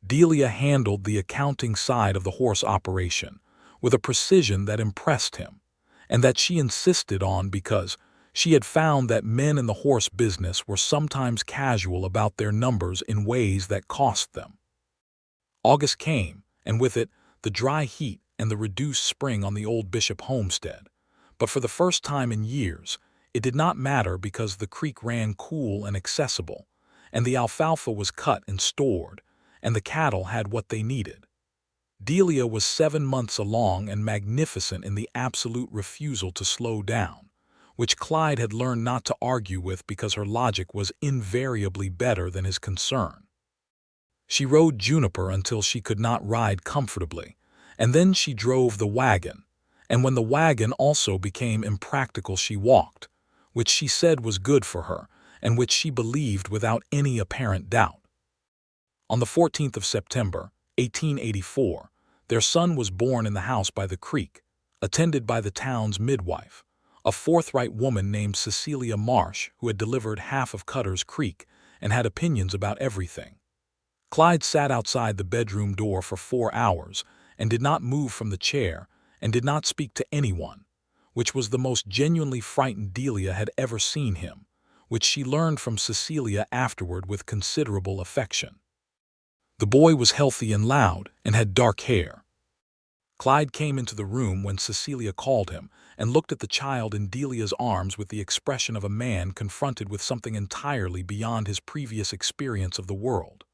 Delia handled the accounting side of the horse operation with a precision that impressed him, and that she insisted on because she had found that men in the horse business were sometimes casual about their numbers in ways that cost them. August came, and with it, the dry heat and the reduced spring on the old Bishop homestead. But for the first time in years, it did not matter because the creek ran cool and accessible, and the alfalfa was cut and stored, and the cattle had what they needed. Delia was 7 months along and magnificent in the absolute refusal to slow down, which Clyde had learned not to argue with because her logic was invariably better than his concern. She rode Juniper until she could not ride comfortably, and then she drove the wagon, and when the wagon also became impractical she walked, which she said was good for her, and which she believed without any apparent doubt. On the 14th of September, 1884, their son was born in the house by the creek, attended by the town's midwife, a forthright woman named Cecilia Marsh who had delivered half of Cutter's Creek and had opinions about everything. Clyde sat outside the bedroom door for 4 hours and did not move from the chair and did not speak to anyone, which was the most genuinely frightened Delia had ever seen him, which she learned from Cecilia afterward with considerable affection. The boy was healthy and loud and had dark hair. Clyde came into the room when Cecilia called him and looked at the child in Delia's arms with the expression of a man confronted with something entirely beyond his previous experience of the world.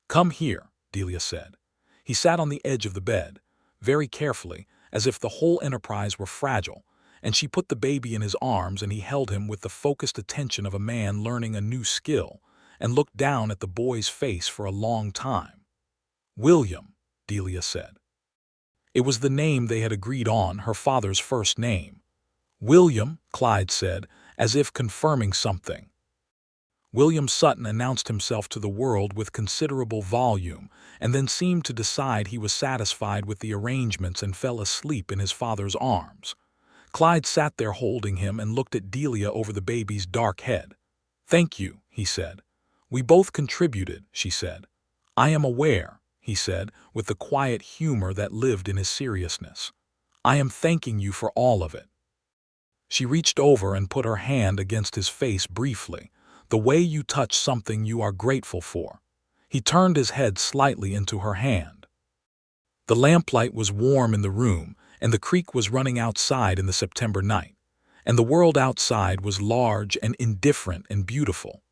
"Come here," Delia said. He sat on the edge of the bed, very carefully, as if the whole enterprise were fragile, and she put the baby in his arms and he held him with the focused attention of a man learning a new skill, and looked down at the boy's face for a long time. "William," Delia said. It was the name they had agreed on, her father's first name. "William," Clyde said, as if confirming something. William Sutton announced himself to the world with considerable volume, and then seemed to decide he was satisfied with the arrangements and fell asleep in his father's arms. Clyde sat there holding him and looked at Delia over the baby's dark head. "Thank you," he said. "We both contributed," she said. "I am aware," he said, with the quiet humor that lived in his seriousness. "I am thanking you for all of it." She reached over and put her hand against his face briefly. "The way you touch something you are grateful for." He turned his head slightly into her hand. The lamplight was warm in the room, and the creek was running outside in the September night, and the world outside was large and indifferent and beautiful.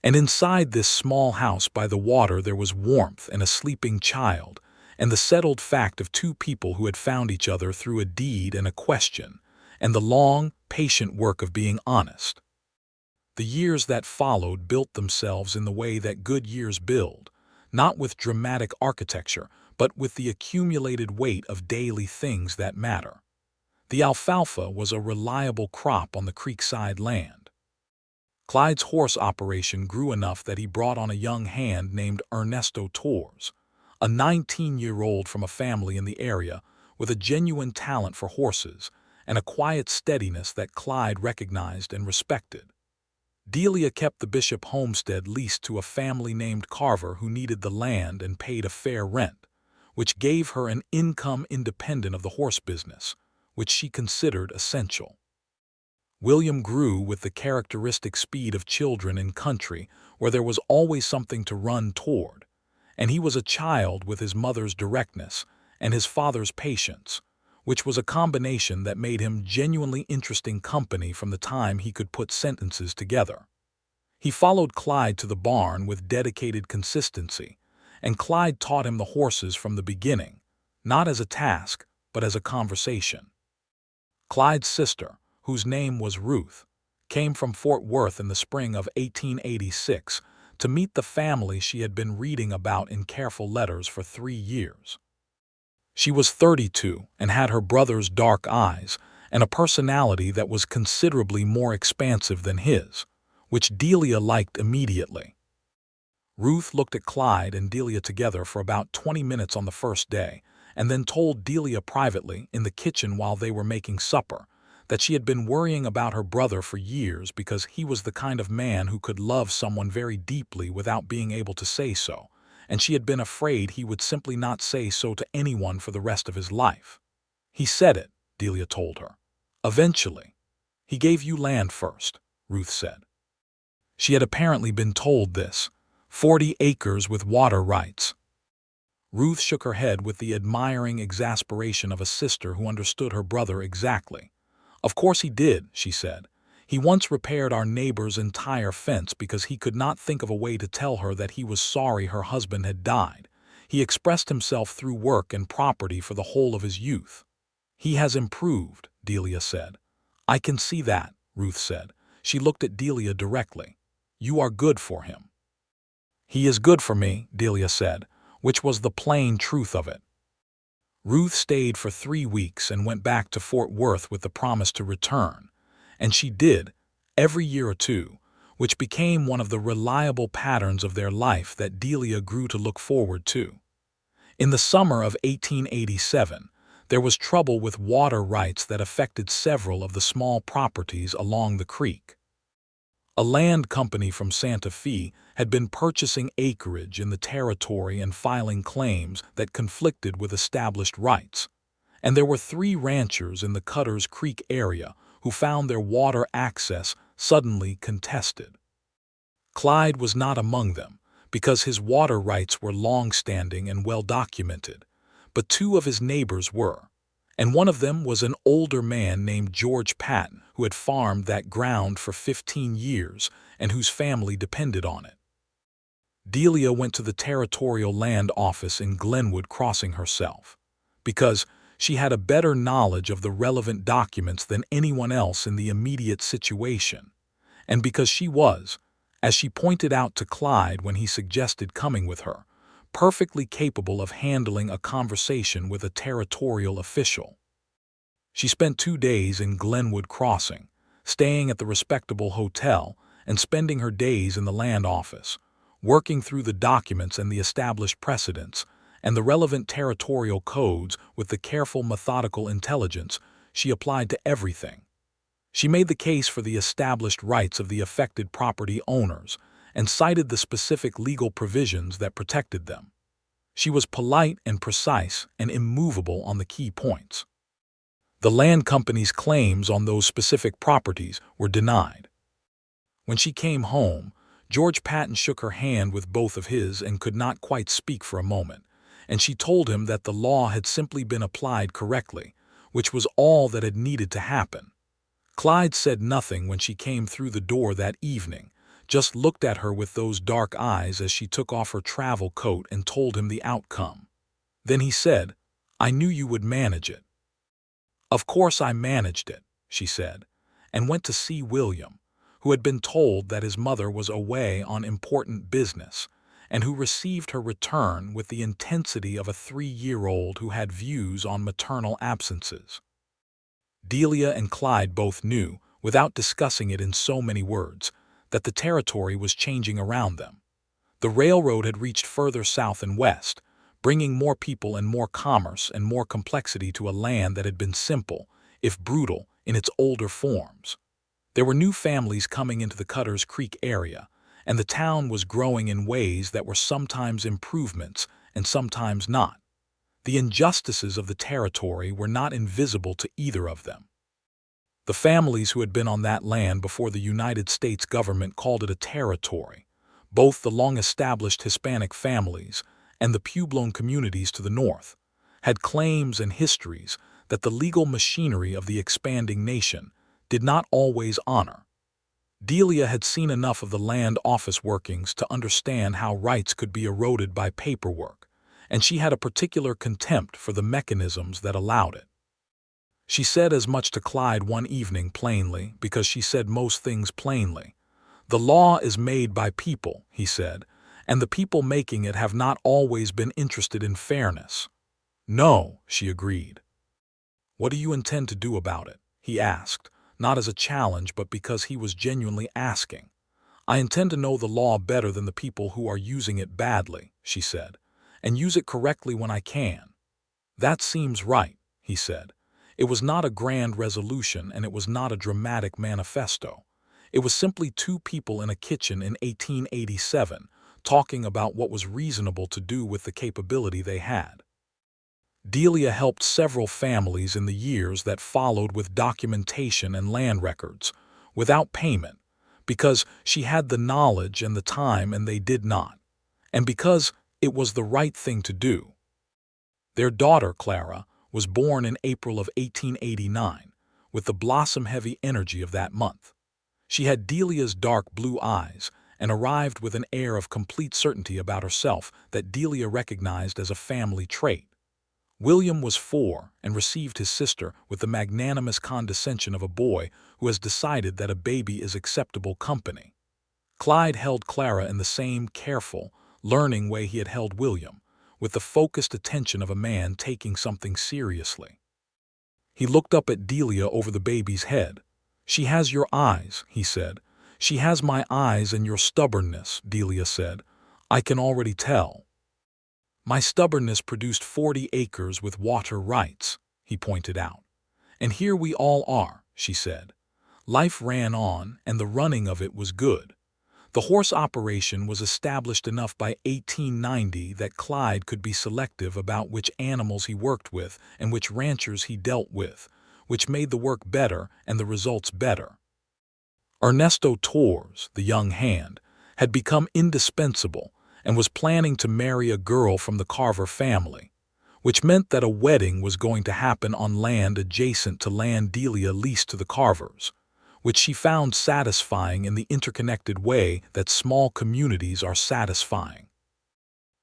And inside this small house by the water there was warmth and a sleeping child, and the settled fact of two people who had found each other through a deed and a question, and the long, patient work of being honest. The years that followed built themselves in the way that good years build, not with dramatic architecture, but with the accumulated weight of daily things that matter. The alfalfa was a reliable crop on the creekside land. Clyde's horse operation grew enough that he brought on a young hand named Ernesto Torres, a 19-year-old from a family in the area with a genuine talent for horses and a quiet steadiness that Clyde recognized and respected. Delia kept the Bishop homestead leased to a family named Carver who needed the land and paid a fair rent, which gave her an income independent of the horse business, which she considered essential. William grew with the characteristic speed of children in country where there was always something to run toward, and he was a child with his mother's directness and his father's patience, which was a combination that made him genuinely interesting company from the time he could put sentences together. He followed Clyde to the barn with dedicated consistency, and Clyde taught him the horses from the beginning, not as a task, but as a conversation. Clyde's sister, whose name was Ruth, came from Fort Worth in the spring of 1886 to meet the family she had been reading about in careful letters for 3 years. She was 32 and had her brother's dark eyes and a personality that was considerably more expansive than his, which Delia liked immediately. Ruth looked at Clyde and Delia together for about 20 minutes on the first day, and then told Delia privately in the kitchen while they were making supper that she had been worrying about her brother for years because he was the kind of man who could love someone very deeply without being able to say so, and she had been afraid he would simply not say so to anyone for the rest of his life. "He said it," Delia told her. "Eventually. He gave you land first," Ruth said. She had apparently been told this. 40 acres with water rights. Ruth shook her head with the admiring exasperation of a sister who understood her brother exactly. "Of course he did," she said. "He once repaired our neighbor's entire fence because he could not think of a way to tell her that he was sorry her husband had died. He expressed himself through work and property for the whole of his youth." "He has improved," Delia said. "I can see that," Ruth said. She looked at Delia directly. "You are good for him." "He is good for me," Delia said, which was the plain truth of it. Ruth stayed for 3 weeks and went back to Fort Worth with the promise to return, and she did, every year or two, which became one of the reliable patterns of their life that Delia grew to look forward to. In the summer of 1887, there was trouble with water rights that affected several of the small properties along the creek. A land company from Santa Fe had been purchasing acreage in the territory and filing claims that conflicted with established rights, and there were 3 ranchers in the Cutter's Creek area who found their water access suddenly contested. Clyde was not among them because his water rights were long-standing and well-documented, but 2 of his neighbors were, and one of them was an older man named George Patton who had farmed that ground for 15 years and whose family depended on it. Delia went to the territorial land office in Glenwood Crossing herself, because she had a better knowledge of the relevant documents than anyone else in the immediate situation, and because she was, as she pointed out to Clyde when he suggested coming with her, perfectly capable of handling a conversation with a territorial official. She spent 2 days in Glenwood Crossing, staying at the respectable hotel and spending her days in the land office, working through the documents and the established precedents, and the relevant territorial codes with the careful methodical intelligence she applied to everything. She made the case for the established rights of the affected property owners and cited the specific legal provisions that protected them. She was polite and precise and immovable on the key points. The land company's claims on those specific properties were denied. When she came home, George Patton shook her hand with both of his and could not quite speak for a moment, and she told him that the law had simply been applied correctly, which was all that had needed to happen. Clyde said nothing when she came through the door that evening, just looked at her with those dark eyes as she took off her travel coat and told him the outcome. Then he said, "I knew you would manage it." "Of course I managed it," she said, and went to see William, who had been told that his mother was away on important business, and who received her return with the intensity of a 3-year-old who had views on maternal absences. Delia and Clyde both knew, without discussing it in so many words, that the territory was changing around them. The railroad had reached further south and west, bringing more people and more commerce and more complexity to a land that had been simple, if brutal, in its older forms. There were new families coming into the Cutter's Creek area, and the town was growing in ways that were sometimes improvements and sometimes not. The injustices of the territory were not invisible to either of them. The families who had been on that land before the United States government called it a territory, both the long-established Hispanic families and the Puebloan communities to the north, had claims and histories that the legal machinery of the expanding nation did not always honor. Delia had seen enough of the land office workings to understand how rights could be eroded by paperwork, and she had a particular contempt for the mechanisms that allowed it. She said as much to Clyde one evening plainly, because she said most things plainly. "The law is made by people," he said, "and the people making it have not always been interested in fairness." "No," she agreed. "What do you intend to do about it?" he asked, not as a challenge but because he was genuinely asking. "I intend to know the law better than the people who are using it badly," she said, "and use it correctly when I can." "That seems right," he said. It was not a grand resolution and it was not a dramatic manifesto. It was simply two people in a kitchen in 1887 talking about what was reasonable to do with the capability they had. Delia helped several families in the years that followed with documentation and land records, without payment, because she had the knowledge and the time and they did not, and because it was the right thing to do. Their daughter, Clara, was born in April of 1889, with the blossom-heavy energy of that month. She had Delia's dark blue eyes and arrived with an air of complete certainty about herself that Delia recognized as a family trait. William was 4 and received his sister with the magnanimous condescension of a boy who has decided that a baby is acceptable company. Clyde held Clara in the same careful, learning way he had held William, with the focused attention of a man taking something seriously. He looked up at Delia over the baby's head. "She has your eyes," he said. "She has my eyes and your stubbornness," Delia said. "I can already tell." "My stubbornness produced 40 acres with water rights," he pointed out. "And here we all are," she said. "Life ran on, and the running of it was good. The horse operation was established enough by 1890 that Clyde could be selective about which animals he worked with and which ranchers he dealt with, which made the work better and the results better. Ernesto Torres, the young hand, had become indispensable and was planning to marry a girl from the Carver family, which meant that a wedding was going to happen on land adjacent to land Delia leased to the Carvers, which she found satisfying in the interconnected way that small communities are satisfying.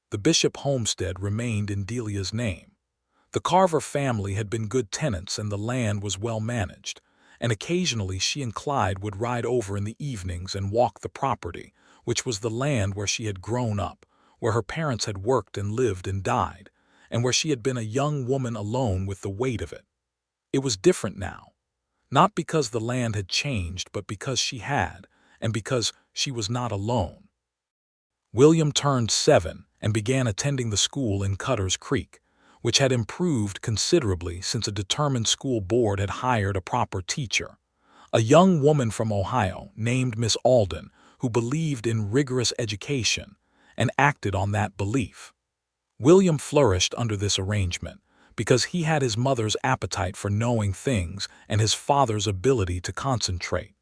The Bishop homestead remained in Delia's name. The Carver family had been good tenants and the land was well managed, and occasionally she and Clyde would ride over in the evenings and walk the property, which was the land where she had grown up, where her parents had worked and lived and died, and where she had been a young woman alone with the weight of it. It was different now. Not because the land had changed, but because she had, and because she was not alone. William turned 7 and began attending the school in Cutter's Creek, which had improved considerably since a determined school board had hired a proper teacher, a young woman from Ohio named Miss Alden, who believed in rigorous education and acted on that belief. William flourished under this arrangement because he had his mother's appetite for knowing things and his father's ability to concentrate.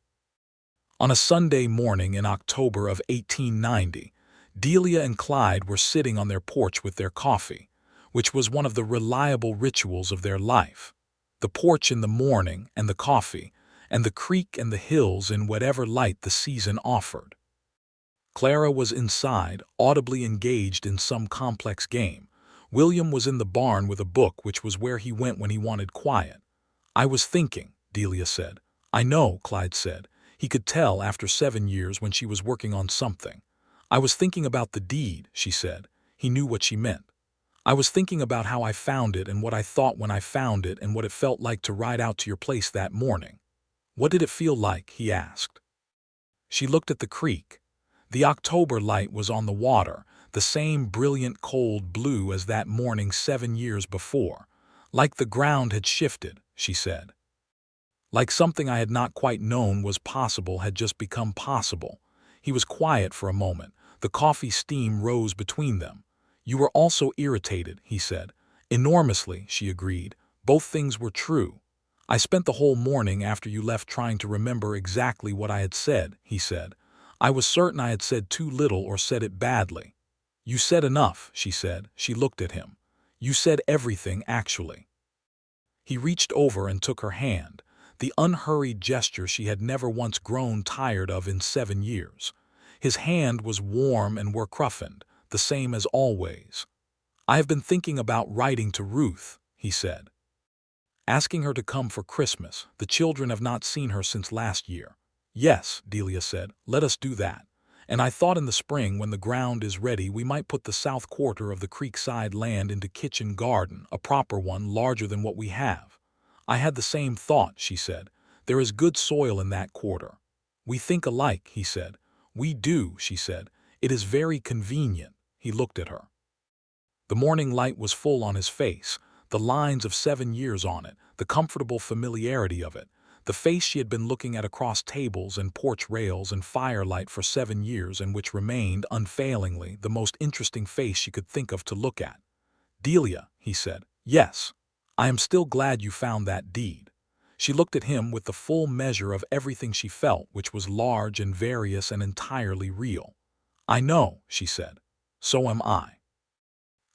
On a Sunday morning in October of 1890, Delia and Clyde were sitting on their porch with their coffee, which was one of the reliable rituals of their life. The porch in the morning and the coffee, and the creek and the hills in whatever light the season offered. Clara was inside, audibly engaged in some complex game. William was in the barn with a book, which was where he went when he wanted quiet. "I was thinking," Delia said. "I know," Clyde said. He could tell after 7 years when she was working on something. "I was thinking about the deed," she said. He knew what she meant. "I was thinking about how I found it and what I thought when I found it and what it felt like to ride out to your place that morning." "What did it feel like?" he asked. She looked at the creek. The October light was on the water, the same brilliant cold blue as that morning 7 years before. "Like the ground had shifted," she said. Like something I had not quite known was possible had just become possible. He was quiet for a moment. The coffee steam rose between them. "You were also irritated," he said. "Enormously," she agreed. Both things were true. "I spent the whole morning after you left trying to remember exactly what I had said," he said. "I was certain I had said too little or said it badly." "You said enough," she said. She looked at him. "You said everything, actually." He reached over and took her hand, the unhurried gesture she had never once grown tired of in 7 years. His hand was warm and work-roughened, the same as always. "I have been thinking about writing to Ruth," he said. "Asking her to come for Christmas. The children have not seen her since last year." "Yes," Delia said, "let us do that. And I thought in the spring when the ground is ready we might put the south quarter of the creekside land into kitchen garden, a proper one larger than what we have." "I had the same thought," she said. "There is good soil in that quarter." "We think alike," he said. "We do," she said. "It is very convenient." He looked at her. The morning light was full on his face, the lines of 7 years on it, the comfortable familiarity of it, the face she had been looking at across tables and porch rails and firelight for 7 years and which remained, unfailingly, the most interesting face she could think of to look at. "Delia," he said. "Yes. I am still glad you found that deed." She looked at him with the full measure of everything she felt, which was large and various and entirely real. "I know," she said. "So am I."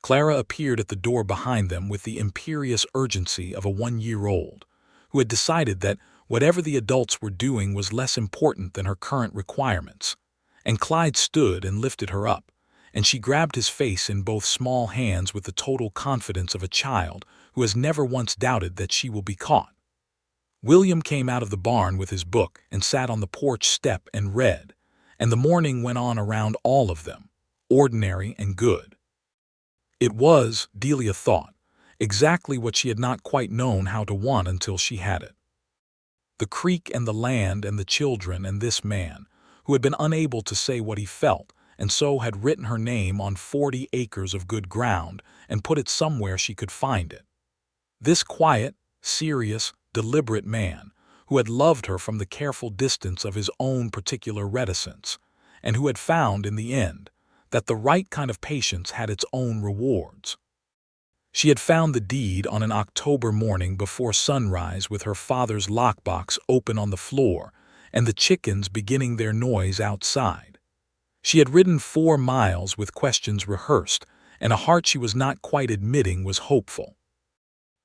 Clara appeared at the door behind them with the imperious urgency of a 1-year-old, who had decided that whatever the adults were doing was less important than her current requirements. And Clyde stood and lifted her up, and she grabbed his face in both small hands with the total confidence of a child who has never once doubted that she will be caught. William came out of the barn with his book and sat on the porch step and read, and the morning went on around all of them, ordinary and good. It was, Delia thought, exactly what she had not quite known how to want until she had it. The creek and the land and the children and this man, who had been unable to say what he felt, and so had written her name on 40 acres of good ground and put it somewhere she could find it. This quiet, serious, deliberate man, who had loved her from the careful distance of his own particular reticence, and who had found, in the end, that the right kind of patience had its own rewards. She had found the deed on an October morning before sunrise with her father's lockbox open on the floor and the chickens beginning their noise outside. She had ridden 4 miles with questions rehearsed, and a heart she was not quite admitting was hopeful.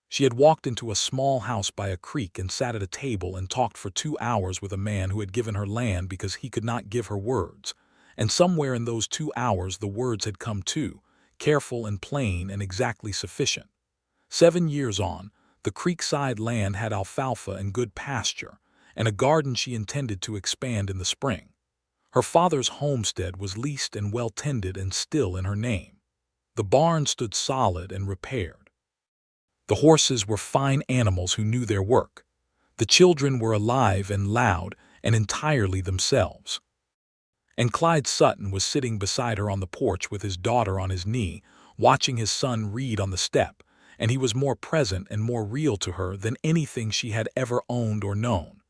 She had walked into a small house by a creek and sat at a table and talked for 2 hours with a man who had given her land because he could not give her words, and somewhere in those 2 hours the words had come too, careful and plain and exactly sufficient. 7 years on, the creekside land had alfalfa and good pasture, and a garden she intended to expand in the spring. Her father's homestead was leased and well tended and still in her name. The barn stood solid and repaired. The horses were fine animals who knew their work. The children were alive and loud and entirely themselves. And Clyde Sutton was sitting beside her on the porch with his daughter on his knee, watching his son read on the step, and he was more present and more real to her than anything she had ever owned or known.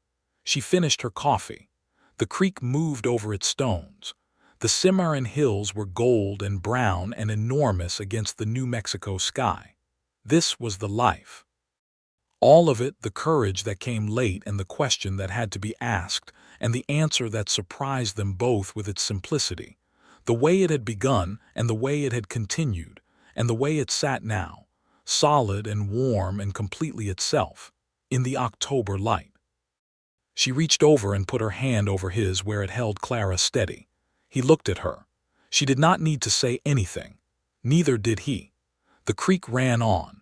She finished her coffee. The creek moved over its stones. The Cimarron Hills were gold and brown and enormous against the New Mexico sky. This was the life. All of it, the courage that came late and the question that had to be asked, and the answer that surprised them both with its simplicity. The way it had begun and the way it had continued, and the way it sat now, solid and warm and completely itself, in the October light. She reached over and put her hand over his where it held Clara steady. He looked at her. She did not need to say anything. Neither did he. The creek ran on.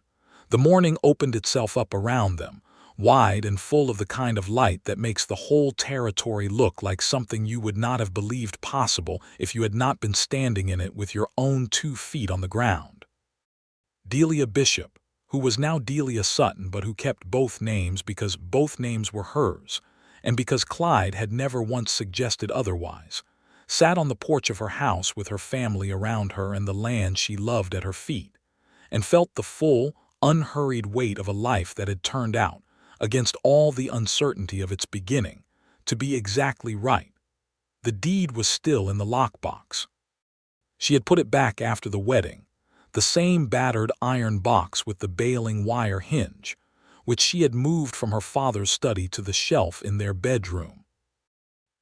The morning opened itself up around them, wide and full of the kind of light that makes the whole territory look like something you would not have believed possible if you had not been standing in it with your own 2 feet on the ground. Delia Bishop, who was now Delia Sutton but who kept both names because both names were hers, and because Clyde had never once suggested otherwise, sat on the porch of her house with her family around her and the land she loved at her feet, and felt the full, unhurried weight of a life that had turned out, against all the uncertainty of its beginning, to be exactly right. The deed was still in the lockbox. She had put it back after the wedding, the same battered iron box with the bailing wire hinge, which she had moved from her father's study to the shelf in their bedroom.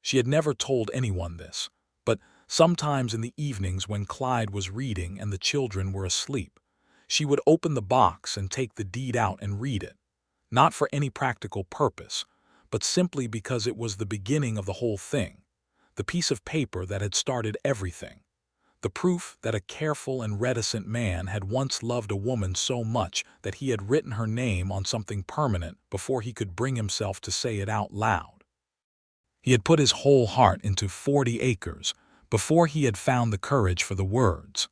She had never told anyone this, but sometimes in the evenings when Clyde was reading and the children were asleep, she would open the box and take the deed out and read it, not for any practical purpose, but simply because it was the beginning of the whole thing, the piece of paper that had started everything, the proof that a careful and reticent man had once loved a woman so much that he had written her name on something permanent before he could bring himself to say it out loud. He had put his whole heart into 40 acres before he had found the courage for the words.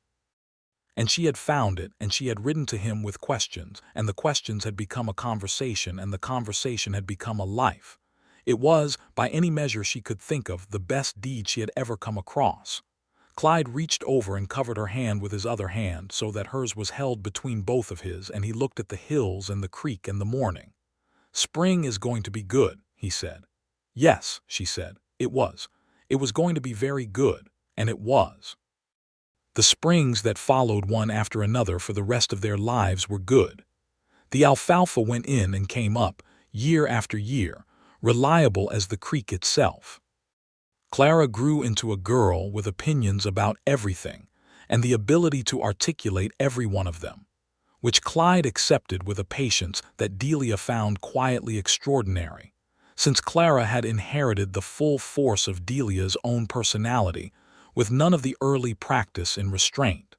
And she had found it, and she had ridden to him with questions, and the questions had become a conversation, and the conversation had become a life. It was, by any measure she could think of, the best deed she had ever come across. Clyde reached over and covered her hand with his other hand so that hers was held between both of his, and he looked at the hills and the creek and the morning. "Spring is going to be good," he said. "Yes," she said, "it was. It was going to be very good, and it was." The springs that followed one after another for the rest of their lives were good. The alfalfa went in and came up, year after year, reliable as the creek itself. Clara grew into a girl with opinions about everything, and the ability to articulate every one of them, which Clyde accepted with a patience that Delia found quietly extraordinary, since Clara had inherited the full force of Delia's own personality, with none of the early practice in restraint.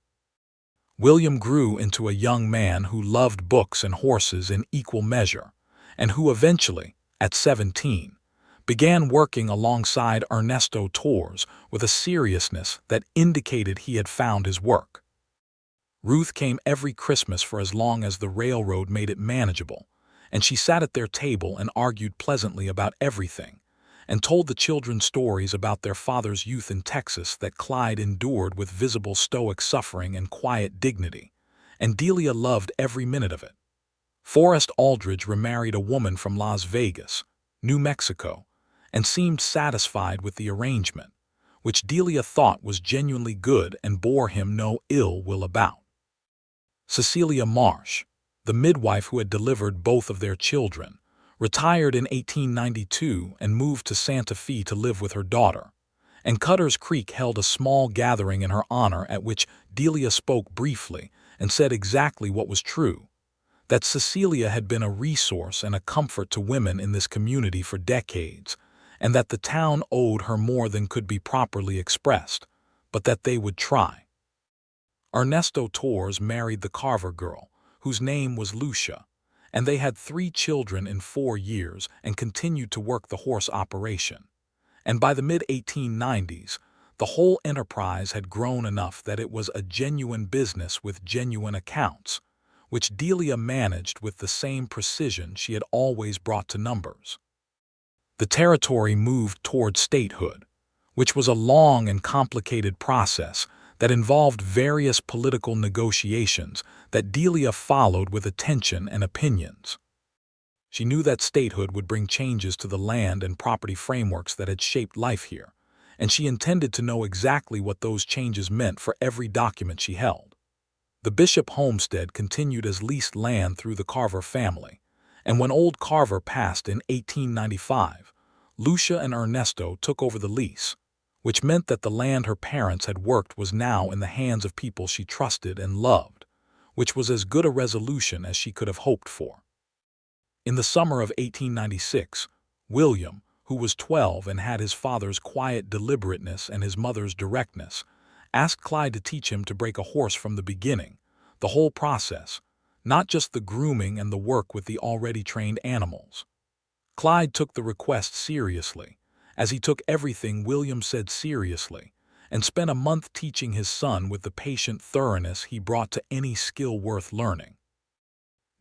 William grew into a young man who loved books and horses in equal measure, and who eventually, at 17, began working alongside Ernesto Torres with a seriousness that indicated he had found his work. Ruth came every Christmas for as long as the railroad made it manageable, and she sat at their table and argued pleasantly about everything, and told the children stories about their father's youth in Texas that Clyde endured with visible stoic suffering and quiet dignity, and Delia loved every minute of it. Forrest Aldridge remarried a woman from Las Vegas, New Mexico, and seemed satisfied with the arrangement, which Delia thought was genuinely good and bore him no ill will about. Cecilia Marsh, the midwife who had delivered both of their children, retired in 1892 and moved to Santa Fe to live with her daughter, and Cutter's Creek held a small gathering in her honor at which Delia spoke briefly and said exactly what was true, that Cecilia had been a resource and a comfort to women in this community for decades, and that the town owed her more than could be properly expressed, but that they would try. Ernesto Torres married the Carver girl, whose name was Lucia, and they had 3 children in 4 years and continued to work the horse operation. And by the mid-1890s, the whole enterprise had grown enough that it was a genuine business with genuine accounts, which Delia managed with the same precision she had always brought to numbers. The territory moved toward statehood, which was a long and complicated process that involved various political negotiations that Delia followed with attention and opinions. She knew that statehood would bring changes to the land and property frameworks that had shaped life here, and she intended to know exactly what those changes meant for every document she held. The Bishop homestead continued as leased land through the Carver family, and when old Carver passed in 1895, Lucia and Ernesto took over the lease, which meant that the land her parents had worked was now in the hands of people she trusted and loved, which was as good a resolution as she could have hoped for. In the summer of 1896, William, who was 12 and had his father's quiet deliberateness and his mother's directness, asked Clyde to teach him to break a horse from the beginning, the whole process, not just the grooming and the work with the already trained animals. Clyde took the request seriously, as he took everything William said seriously, and spent a month teaching his son with the patient thoroughness he brought to any skill worth learning.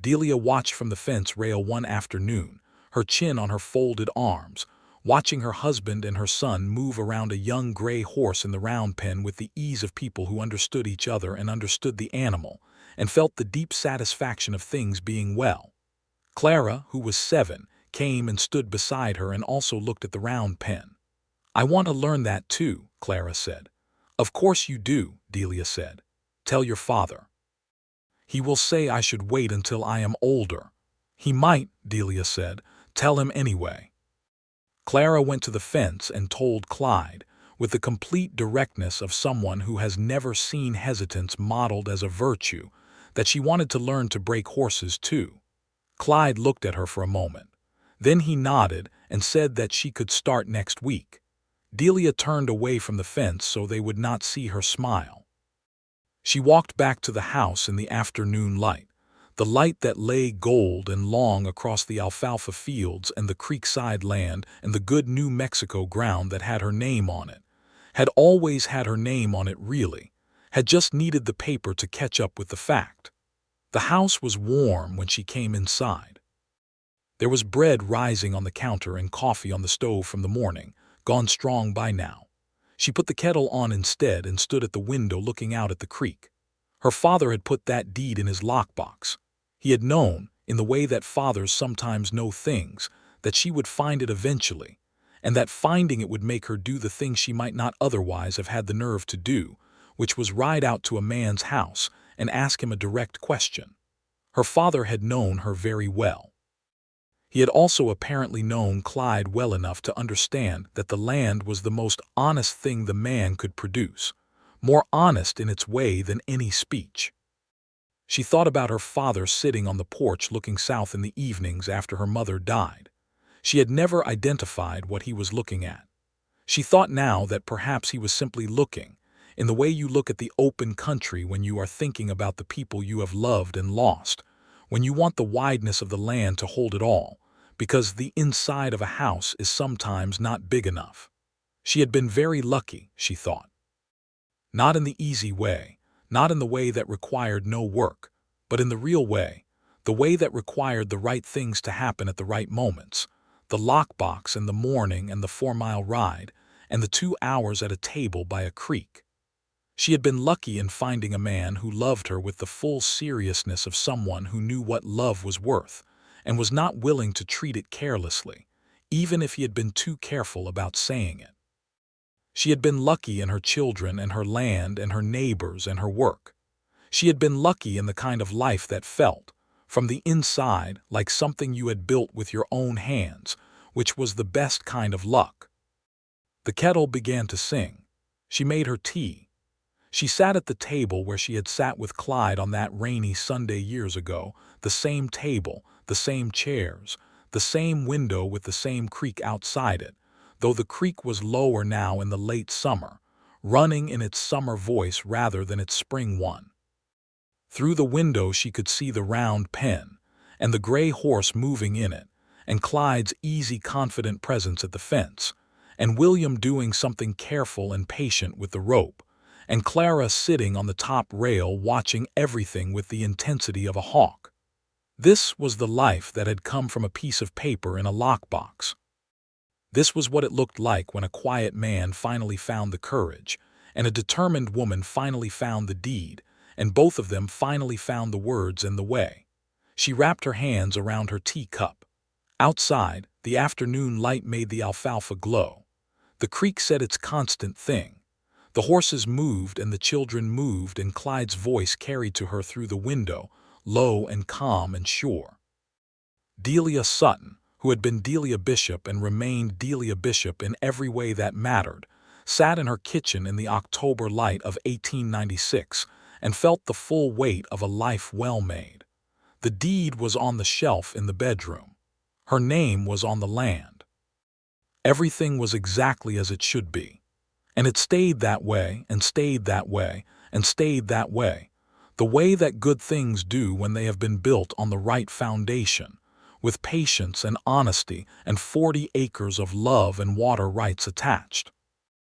Delia watched from the fence rail one afternoon, her chin on her folded arms, watching her husband and her son move around a young gray horse in the round pen with the ease of people who understood each other and understood the animal, and felt the deep satisfaction of things being well. Clara, who was 7, came and stood beside her and also looked at the round pen. "I want to learn that too," Clara said. "Of course you do," Delia said. "Tell your father." "He will say I should wait until I am older." "He might," Delia said. "Tell him anyway." Clara went to the fence and told Clyde, with the complete directness of someone who has never seen hesitance modeled as a virtue, that she wanted to learn to break horses too. Clyde looked at her for a moment. Then he nodded and said that she could start next week. Delia turned away from the fence so they would not see her smile. She walked back to the house in the afternoon light, the light that lay gold and long across the alfalfa fields and the creekside land and the good New Mexico ground that had her name on it, had always had her name on it really, had just needed the paper to catch up with the fact. The house was warm when she came inside. There was bread rising on the counter and coffee on the stove from the morning, gone strong by now. She put the kettle on instead and stood at the window looking out at the creek. Her father had put that deed in his lockbox. He had known, in the way that fathers sometimes know things, that she would find it eventually, and that finding it would make her do the thing she might not otherwise have had the nerve to do, which was ride out to a man's house and ask him a direct question. Her father had known her very well. He had also apparently known Clyde well enough to understand that the land was the most honest thing the man could produce, more honest in its way than any speech. She thought about her father sitting on the porch looking south in the evenings after her mother died. She had never identified what he was looking at. She thought now that perhaps he was simply looking, in the way you look at the open country when you are thinking about the people you have loved and lost, when you want the wideness of the land to hold it all, because the inside of a house is sometimes not big enough. She had been very lucky, she thought. Not in the easy way, not in the way that required no work, but in the real way, the way that required the right things to happen at the right moments, the lockbox and the morning and the 4-mile ride, and the 2 hours at a table by a creek. She had been lucky in finding a man who loved her with the full seriousness of someone who knew what love was worth, and was not willing to treat it carelessly, even if he had been too careful about saying it. She had been lucky in her children and her land and her neighbors and her work. She had been lucky in the kind of life that felt, from the inside, like something you had built with your own hands, which was the best kind of luck. The kettle began to sing. She made her tea. She sat at the table where she had sat with Clyde on that rainy Sunday years ago, the same table, the same chairs, the same window with the same creek outside it, though the creek was lower now in the late summer, running in its summer voice rather than its spring one. Through the window she could see the round pen, and the gray horse moving in it, and Clyde's easy, confident presence at the fence, and William doing something careful and patient with the rope, and Clara sitting on the top rail watching everything with the intensity of a hawk. This was the life that had come from a piece of paper in a lockbox. This was what it looked like when a quiet man finally found the courage, and a determined woman finally found the deed, and both of them finally found the words and the way. She wrapped her hands around her teacup. Outside, the afternoon light made the alfalfa glow. The creek said its constant thing. The horses moved and the children moved, and Clyde's voice carried to her through the window, low and calm and sure. Delia Sutton, who had been Delia Bishop and remained Delia Bishop in every way that mattered, sat in her kitchen in the October light of 1896 and felt the full weight of a life well made. The deed was on the shelf in the bedroom. Her name was on the land. Everything was exactly as it should be. And it stayed that way, and stayed that way, and stayed that way, the way that good things do when they have been built on the right foundation, with patience and honesty and 40 acres of love and water rights attached.